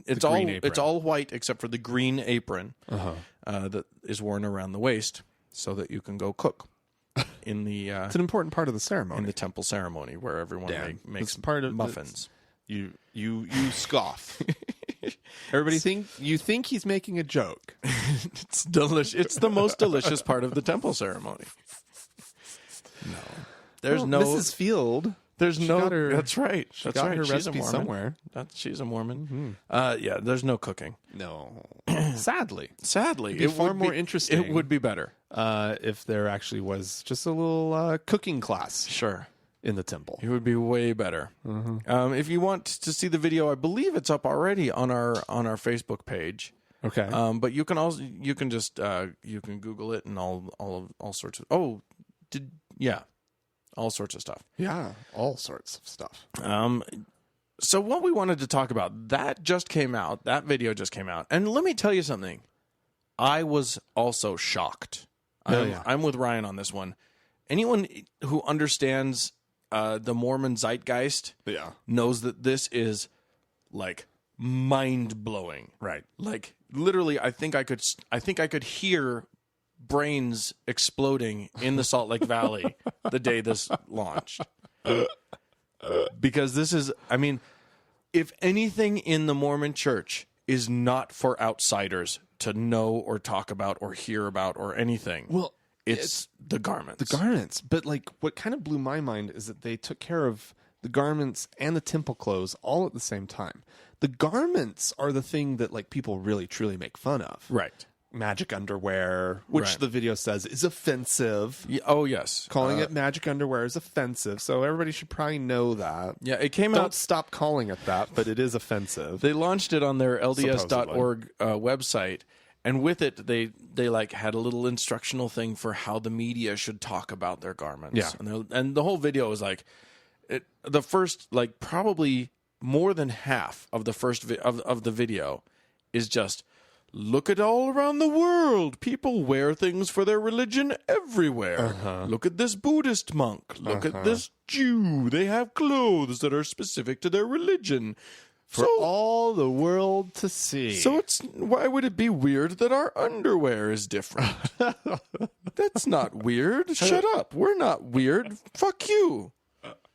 it's green apron. it's all white except for the green apron that is worn around the waist, so that you can go cook in the It's an important part of the ceremony. in the temple ceremony where everyone makes It's part of muffins. You scoff. Everybody think he's making a joke. It's delicious. It's the most delicious part of the temple ceremony. No, there's no Mrs. Field. There's She no. got her- That's right. She That's got right. her She's a recipe Mormon. somewhere. She's a Mormon. Yeah. There's no cooking. No. Sadly. Sadly, It'd be far more interesting. It would be better. If there actually was just a little cooking class Sure. in the temple. It would be way better. If you want to see the video, I believe it's up already on our Facebook page. Okay. But you can also you can Google it and all sorts of all sorts of stuff. Yeah. All sorts of stuff. So what we wanted to talk about, that just came out. That video just came out. And let me tell you something. I was also shocked. I'm with Ryan on this one. Anyone who understands the Mormon zeitgeist knows that this is like mind-blowing. Right. Like literally I think I could hear brains exploding in the Salt Lake Valley the day this launched. Because this is, I mean, if anything in the Mormon church is not for outsiders to know or talk about or hear about or anything, Well, it's the garments. the garments. But like what kind of blew my mind is that they took care of the garments and the temple clothes all at the same time. The garments are the thing that like people really truly make fun of. Right. Magic underwear, which Right. the video says is offensive. Oh, yes. Calling it magic underwear is offensive, so everybody should probably know that. Yeah, it came Don't out. stop calling it that, but it is offensive. They launched it on their LDS.org website, and with it, they like had a little instructional thing for how the media should talk about their garments. Yeah. And the whole video was like, the first, like probably more than half of the first of the video is just, look at all around the world. People wear things for their religion everywhere. Look at this Buddhist monk. Look at this Jew. They have clothes that are specific to their religion. For all the world to see. So why would it be weird that our underwear is different? That's not weird. Shut up. We're not weird. Fuck you.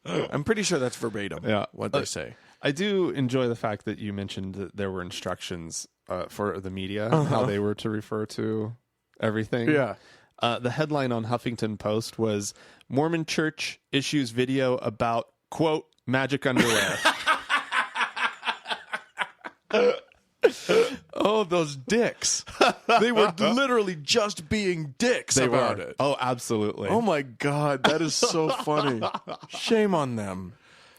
I'm pretty sure that's verbatim what they say. I do enjoy the fact that you mentioned that there were instructions for the media, how they were to refer to everything. Yeah. The headline on Huffington Post was, Mormon Church issues video about, quote, magic underwear. Oh, those dicks. They were literally just being dicks about it. Oh, absolutely. Oh, my God. That is so funny. Shame on them.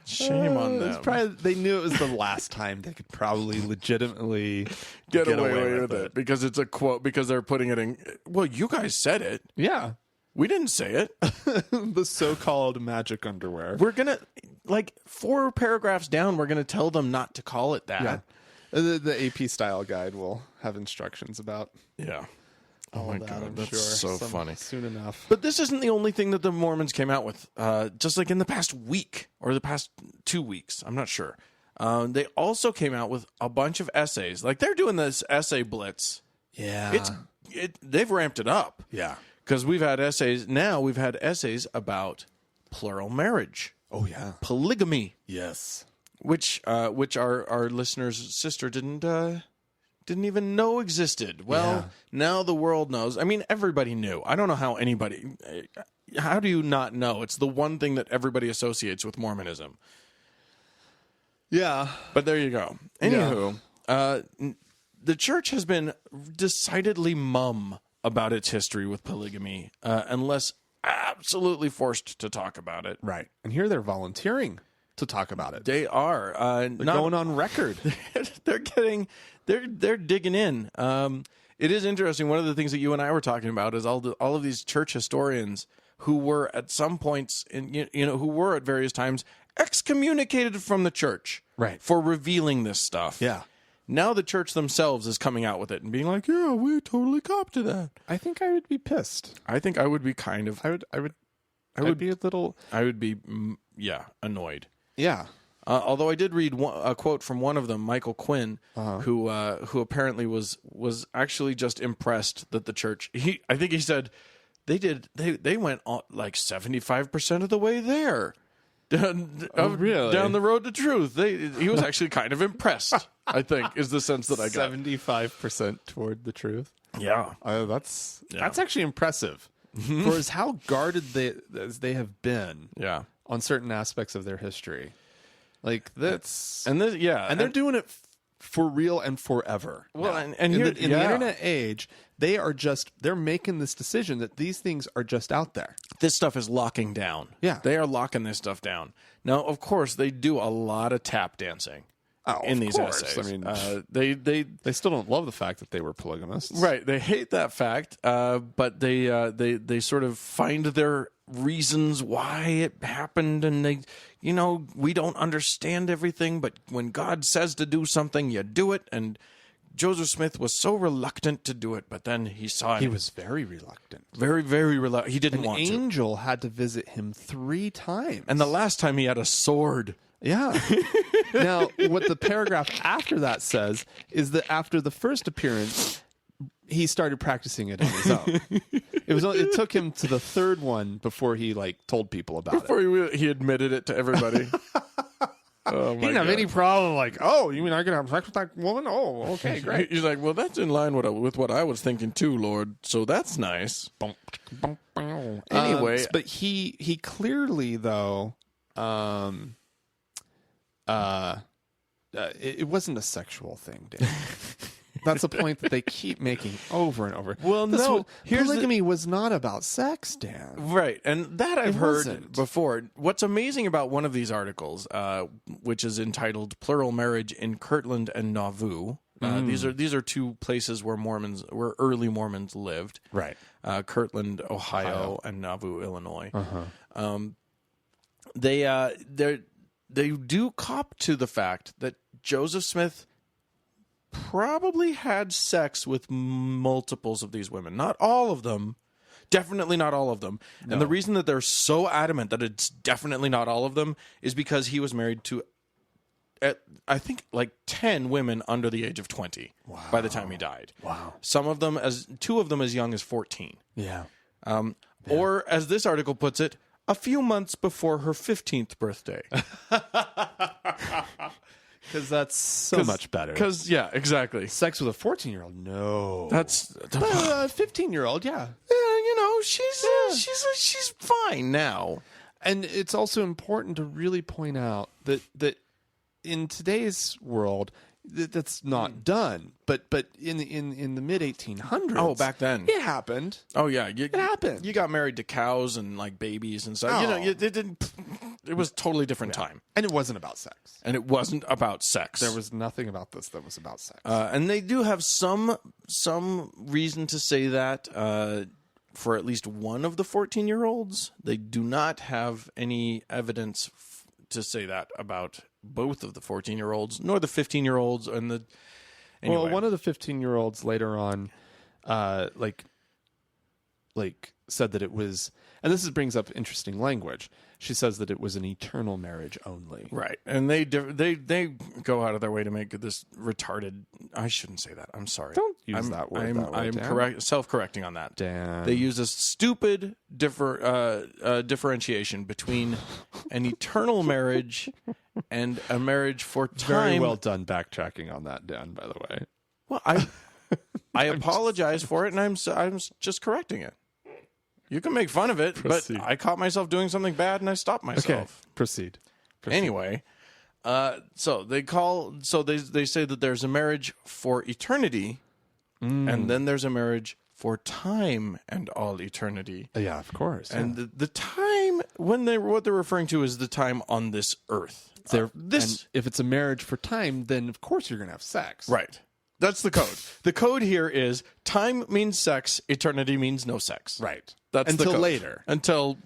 Shame on them. They knew it was the last time they could probably legitimately get away with it. Because it's a quote, because they're putting it in. Well, you guys said it. Yeah. We didn't say it. The so-called magic underwear. We're going to, 4 paragraphs down, we're going to tell them not to call it that. Yeah. The AP style guide will have instructions about. Yeah. Oh my God, I'm that's sure. so funny. Soon enough. But this isn't the only thing that the Mormons came out with. Just like in the past week or the past 2 weeks, I'm not sure. They also came out with a bunch of essays. Like they're doing this essay blitz. Yeah. They've ramped it up. Yeah. Because we've had essays. Now we've had essays about plural marriage. Oh yeah. Polygamy. Yes. Which our listener's sister didn't even know existed. Well, now the world knows. I mean, everybody knew. I don't know how anybody. How do you not know? It's the one thing that everybody associates with Mormonism. Yeah, but there you go. Anywho, the church has been decidedly mum about its history with polygamy, unless absolutely forced to talk about it. Right, and here they're volunteering to talk about it. They are. They're going on record. They're digging in. It is interesting. One of the things that you and I were talking about is all of these church historians who were at some points, who were at various times excommunicated from the church, right, for revealing this stuff. Yeah. Now the church themselves is coming out with it and being like, "Yeah, we totally cop to that." I think I would be pissed. I think I would be kind of. I would be a little. I would be, annoyed. Yeah. Although I did read a quote from one of them, Michael Quinn, who apparently was actually just impressed that the church. I think he said they went on, 75% of the way there. Really? Down the road to truth. He was actually kind of impressed, I think, is the sense that I got. 75% toward the truth. Yeah. That's actually impressive. For as how guarded they have been on certain aspects of their history. That's... And they're doing it for real and forever. Well, now. and here, in the internet age, they're making this decision that these things are just out there. This stuff is locking down. Yeah. They are locking this stuff down. Now, of course, they do a lot of tap dancing in these essays. I mean, they still don't love the fact that they were polygamists. Right. They hate that fact, but they sort of find their reasons why it happened, and they, we don't understand everything, but when God says to do something, you do it. And Joseph Smith was so reluctant to do it, but then he saw it. He was very reluctant. Very, very reluctant. He didn't want to. An angel had to visit him 3 times. And the last time he had a sword. Yeah. Now, what the paragraph after that says is that after the first appearance, he started practicing it on his own. It took him to the 3rd one before he told people about it. Before he admitted it to everybody. Oh, he didn't have any problem. Oh, you mean I can have sex with that woman? Oh, okay, great. He's like, well, that's in line with what I was thinking too, Lord. So that's nice. Anyway, but he clearly though, it wasn't a sexual thing, Dan. That's a point that they keep making over and over. Well, polygamy was not about sex, Dan. Right, and that I've heard before. What's amazing about one of these articles, which is entitled "Plural Marriage in Kirtland and Nauvoo." These are 2 places where early Mormons lived. Right, Kirtland, Ohio, and Nauvoo, Illinois. They do cop to the fact that Joseph Smith probably had sex with multiples of these women. Not all of them. Definitely not all of them. No. And the reason that they're so adamant that it's definitely not all of them is because he was married to, I think, 10 women under the age of 20 by the time he died. Wow. Some of them, 2 of them as young as 14. Yeah. Or, as this article puts it, a few months before her 15th birthday. Because that's so much better. Because, yeah, exactly. Sex with a 14-year-old? No. That's... a 15-year-old, yeah. She's fine now. And it's also important to really point out that in today's world, that's not done. But in the mid 1800s, Oh, back then. it happened. Oh yeah, It happened. You got married to cows and like babies and stuff. It was a totally different time, And it wasn't about sex. and it wasn't about sex. There was nothing about this that was about sex. And they do have some reason to say that for at least one of the 14-year-olds. They do not have any evidence to say that about both of the 14-year-olds, nor the 15-year-olds, and the. Anyway. Well, one of the 15-year-olds later on, like said that it was, and this brings up interesting language. She says that it was an eternal marriage only. Right, and they go out of their way to make this retarded. I shouldn't say that. I'm sorry. Don't use that word. I'm self-correcting on that. Dan. They use a stupid differentiation between an eternal marriage and a marriage for time. Very well done backtracking on that, Dan, by the way. Well, I apologize for it, and I'm just correcting it. You can make fun of it, Proceed. but I caught myself doing something bad, and I stopped myself. Okay, proceed. Anyway, so they say that there's a marriage for eternity, and then there's a marriage for time and all eternity. Yeah, of course. And the time what they're referring to is the time on this earth. And if it's a marriage for time, then of course you're going to have sex. Right. That's the code. The code here is time means sex, eternity means no sex. Right. That's until the code. later. Until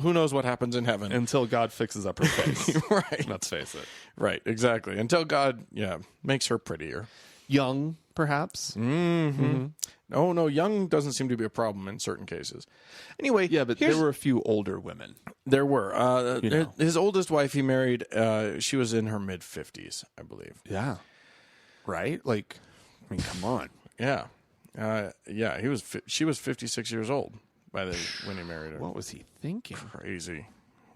who knows what happens in heaven. Until God fixes up her face. Right. Let's face it. Right, exactly. Until God, makes her prettier. Young, perhaps. Mm-hmm. No, young doesn't seem to be a problem in certain cases. Anyway, Yeah, but there were a few older women. There were. His oldest wife he married, she was in her mid-50s, I believe. Yeah. Right? Like, I mean, come on. Yeah. She was 56 years old when he married her. What was he thinking? Crazy.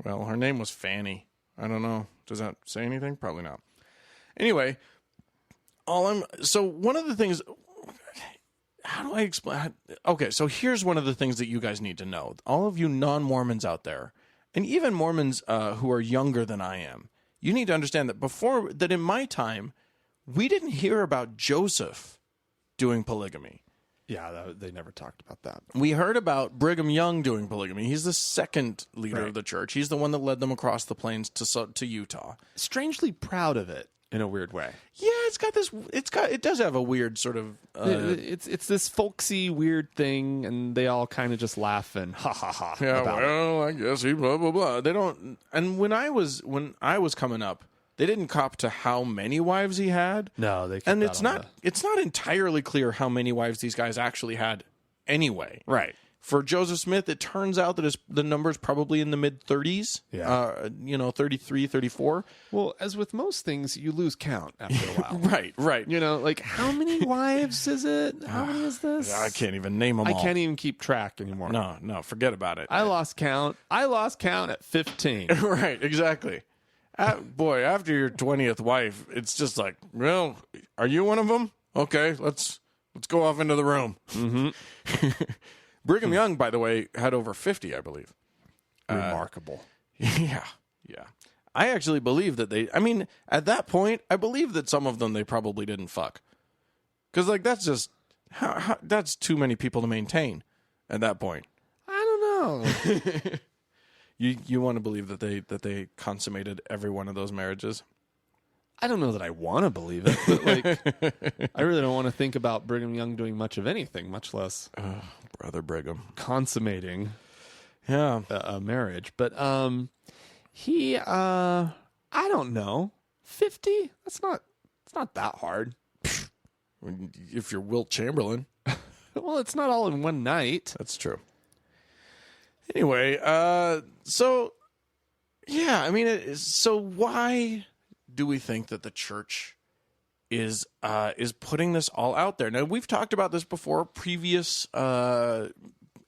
Well, her name was Fanny. I don't know. Does that say anything? Probably not. Anyway, so one of the things, how do I explain? Okay, so here's one of the things that you guys need to know. All of you non-Mormons out there, and even Mormons who are younger than I am, you need to understand that in my time, we didn't hear about Joseph doing polygamy. Yeah, they never talked about that. We heard about Brigham Young doing polygamy. He's the second leader of the church. He's the one that led them across the plains to Utah. Strangely proud of it in a weird way. Yeah, it does have a weird sort of. It's this folksy weird thing, and they all kind of just laugh and ha ha ha. Yeah, about well, I guess he blah blah blah. They don't. And when I was coming up, they didn't cop to how many wives he had. No, they. And it's not entirely clear how many wives these guys actually had anyway. Right. For Joseph Smith, it turns out that the number's probably in the mid-30s. Yeah. 33, 34. Well, as with most things, you lose count after a while. Right. Like, how many wives is it? How many is this? I can't even name them all. I can't even keep track anymore. No, forget about it. I lost count. at 15. Right, exactly. Boy, after your 20th wife, it's just like, well, are you one of them? Okay, let's go off into the room. Mm-hmm. Brigham Young, by the way, had over 50, I believe. Remarkable. Yeah. I actually believe that at that point, I believe that some of them they probably didn't fuck. Because, that's just, that's too many people to maintain at that point. I don't know. You want to believe that they consummated every one of those marriages? I don't know that I want to believe it, but I really don't want to think about Brigham Young doing much of anything, much less Brother Brigham consummating a marriage. But he I don't know, 50? It's not that hard. If you're Wilt Chamberlain. Well, it's not all in one night. That's true. Anyway, so why do we think that the church is putting this all out there? Now, we've talked about this before. Previous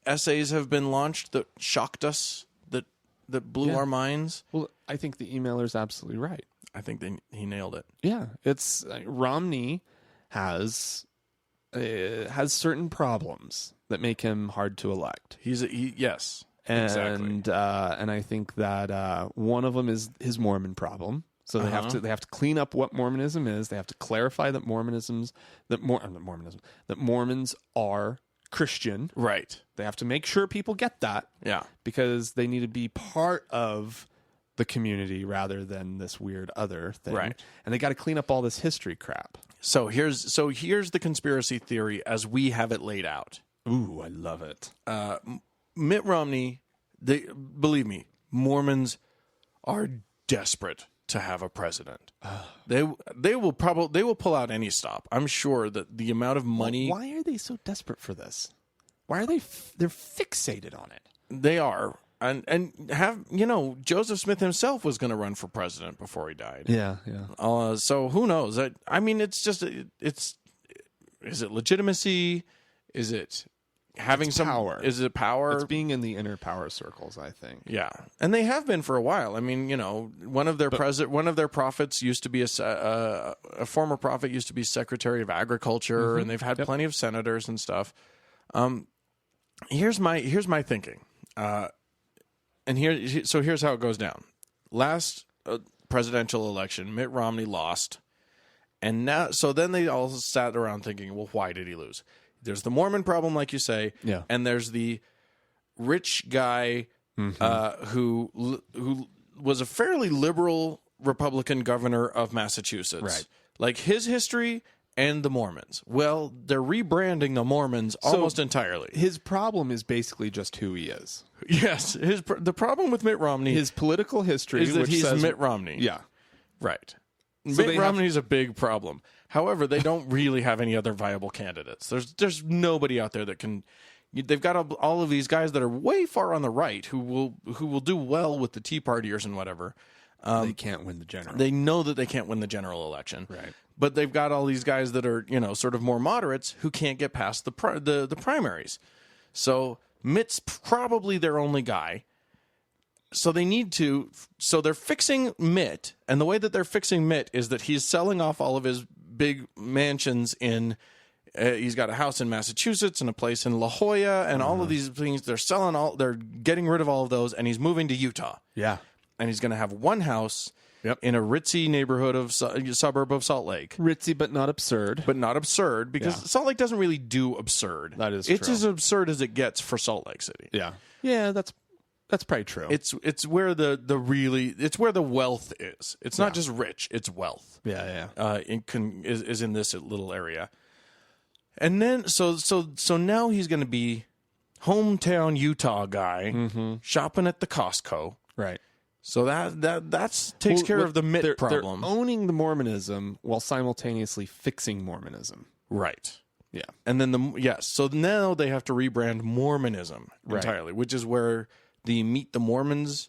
essays have been launched that shocked us, that blew our minds. Well, I think the emailer's absolutely right. I think he nailed it. Yeah, it's Romney has certain problems that make him hard to elect. Yes. And, exactly. And I think that one of them is his Mormon problem. So they have to clean up what Mormonism is. They have to clarify that Mormons are Christian. Right. They have to make sure people get that. Yeah. Because they need to be part of the community rather than this weird other thing. Right. And they got to clean up all this history crap. So here's the conspiracy theory as we have it laid out. Ooh, I love it. Mitt Romney, believe me, Mormons are desperate to have a president. They will pull out any stop. I'm sure that the amount of money. Why are they so desperate for this? Why are they? They're fixated on it. They are, and have Joseph Smith himself was going to run for president before he died. Yeah. So who knows? I mean, it's just is it legitimacy? Is it having some power? Is it power? It's being in the inner power circles, I think. Yeah, and they have been for a while. I mean, one of their prophets used to be a former prophet used to be Secretary of Agriculture, and they've had plenty of senators and stuff. Here's my thinking, and here's how it goes down. Last presidential election, Mitt Romney lost, and then they all sat around thinking, well, why did he lose? There's the Mormon problem, like you say, and there's the rich guy who was a fairly liberal Republican governor of Massachusetts. Right. Like his history and the Mormons. Well, they're rebranding the Mormons almost entirely. His problem is basically just who he is. Yes. The problem with Mitt Romney, his political history, is that which he's says, Mitt Romney. Yeah. Right. So Mitt Romney's a big problem. However, they don't really have any other viable candidates. There's nobody out there that can. They've got all of these guys that are way far on the right who will do well with the Tea Partiers and whatever. They can't win the general. They know that they can't win the general election. Right. But they've got all these guys that are sort of more moderates who can't get past the primaries. So Mitt's probably their only guy. So they're fixing Mitt, and the way that they're fixing Mitt is that he's selling off all of his big mansions he's got a house in Massachusetts and a place in La Jolla and all of these things. They're getting rid of all of those, and he's moving to Utah. Yeah. And he's going to have one house in a ritzy neighborhood of suburb of Salt Lake. Ritzy, but not absurd. Because Salt Lake doesn't really do absurd. That is It's true. as absurd as it gets for Salt Lake City. Yeah. Yeah, that's probably true. It's where it's where the wealth is. It's not just rich, it's wealth. Yeah. Is in this little area. And then so now he's going to be hometown Utah guy shopping at the Costco. Right. So that takes care of the Mitt problem. They're owning the Mormonism while simultaneously fixing Mormonism. Right. Yeah. And then so now they have to rebrand Mormonism entirely, which is where the Meet the Mormons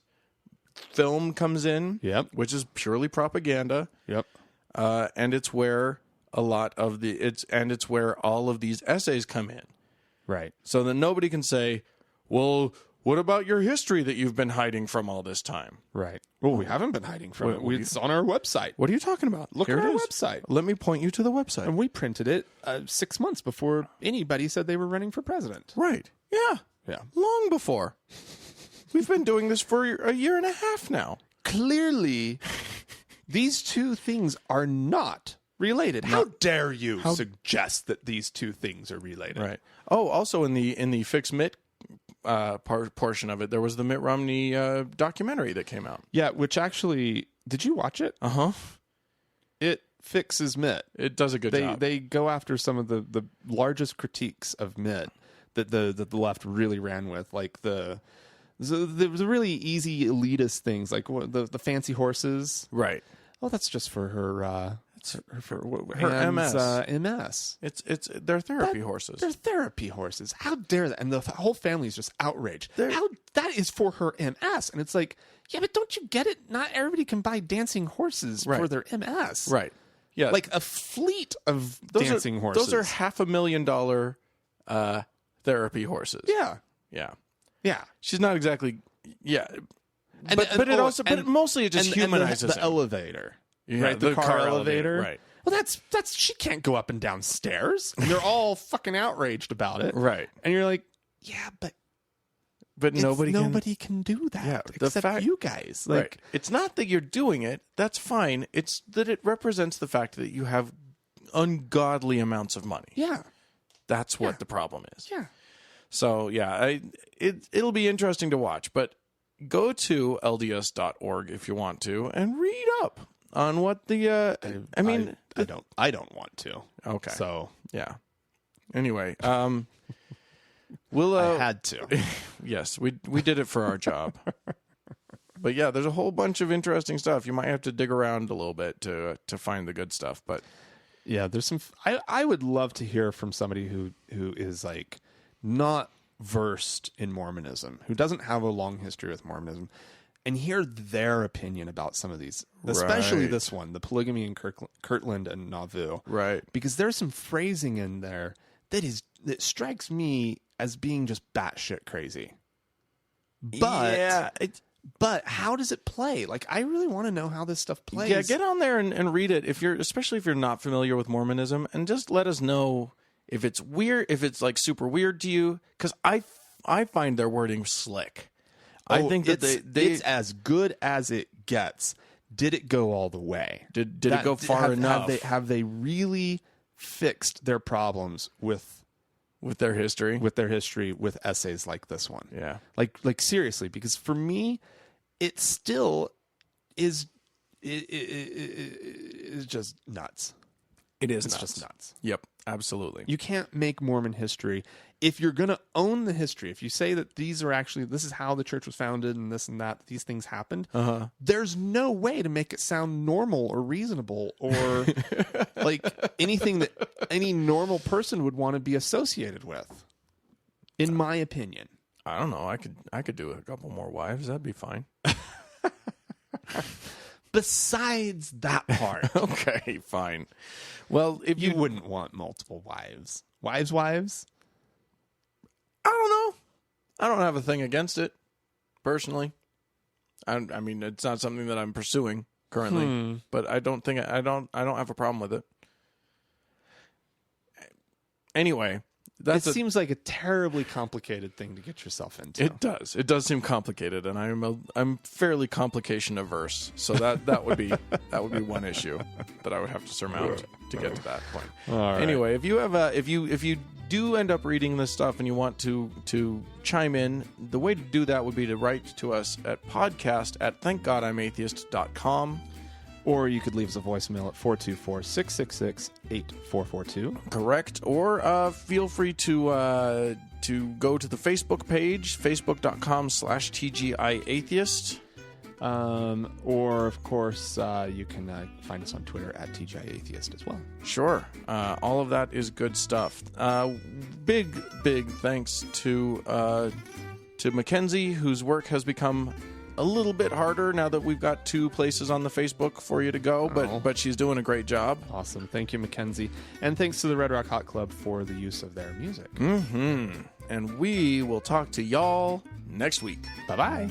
film comes in. Yep. Which is purely propaganda. Yep. And it's where it's where all of these essays come in. Right. So that nobody can say, well, what about your history that you've been hiding from all this time? Right. Well, we haven't been hiding from it. It's on our website. What are you talking about? Look at our website. Let me point you to the website. And we printed it 6 months before anybody said they were running for president. Right. Yeah. Yeah. Long before. We've been doing this for a year and a half now. Clearly, these two things are not related. How dare you suggest that these two things are related? Right. Oh, also in the Fix Mitt portion of it, there was the Mitt Romney documentary that came out. Yeah, which actually, did you watch it? Uh-huh. It fixes Mitt. It does a good job. They go after some of the largest critiques of Mitt that the left really ran with, like the really easy elitist things, like the fancy horses. Right. Oh, that's just for her. Her Anne's, MS. MS. They're therapy horses. They're therapy horses. How dare that? And the whole family is just outraged. That is for her MS. And it's like, yeah, but don't you get it? Not everybody can buy dancing horses for their MS. Right. Yeah. Like a fleet of dancing horses. Those are $500,000 therapy horses. Yeah. Yeah. Yeah. She's not exactly. Yeah. But mostly it just humanizes the elevator. Yeah, right, the car elevator. Right. Well, that's she can't go up and down stairs. And they're all fucking outraged about it. Right. And you're like, yeah, but But nobody can do that except you guys. Like, right. It's not that you're doing it. That's fine. It's that it represents the fact that you have ungodly amounts of money. Yeah. That's what the problem is. Yeah. So, yeah, it'll be interesting to watch. But go to LDS.org if you want to and read up on what the... I don't want to. Okay. So... Yeah. Anyway, I had to. Yes, we did it for our job. But yeah, there's a whole bunch of interesting stuff. You might have to dig around a little bit to find the good stuff. But yeah, there's some. I would love to hear from somebody who is like not versed in Mormonism, who doesn't have a long history with Mormonism, and hear their opinion about some of these, especially this one, the polygamy in Kirtland and Nauvoo. Right. Because there's some phrasing in there that strikes me as being just batshit crazy. But but how does it play? Like, I really want to know how this stuff plays. Yeah, get on there and read it especially if you're not familiar with Mormonism, and just let us know if it's weird, if it's like super weird to you, because I find their wording slick. I think that it's as good as it gets. Did it go all the way? Did it go far enough? Have they really fixed their problems with their history? With their history, with essays like this one? Yeah. Like seriously, because for me, it still is just nuts. It's just nuts. Yep, absolutely. You can't make Mormon history. If you're going to own the history, if you say that this is how the church was founded and this and that, these things happened, there's no way to make it sound normal or reasonable or like anything that any normal person would want to be associated with, in my opinion. I don't know. I could do a couple more wives. That'd be fine. Besides that part. Okay, fine. Well, if you wouldn't want multiple wives. Wives? I don't know. I don't have a thing against it, personally. I mean, it's not something that I'm pursuing currently, but I don't have a problem with it. Anyway, it seems like a terribly complicated thing to get yourself into. It does. It does seem complicated, and I'm fairly complication averse. So that would be one issue that I would have to surmount to get to that point. All right. Anyway, if you have if you do end up reading this stuff and you want to chime in, the way to do that would be to write to us at podcast@thankgodimatheist.com. Or you could leave us a voicemail at 424-666-8442. Correct. Or feel free to go to the Facebook page, facebook.com/TGIAtheist. Or, of course, you can find us on Twitter at TGIAtheist as well. Sure. All of that is good stuff. Big thanks to Mackenzie, whose work has become a little bit harder now that we've got 2 places on the Facebook for you to go, but she's doing a great job. Awesome. Thank you, Mackenzie. And thanks to the Red Rock Hot Club for the use of their music. And we will talk to y'all next week. Bye-bye.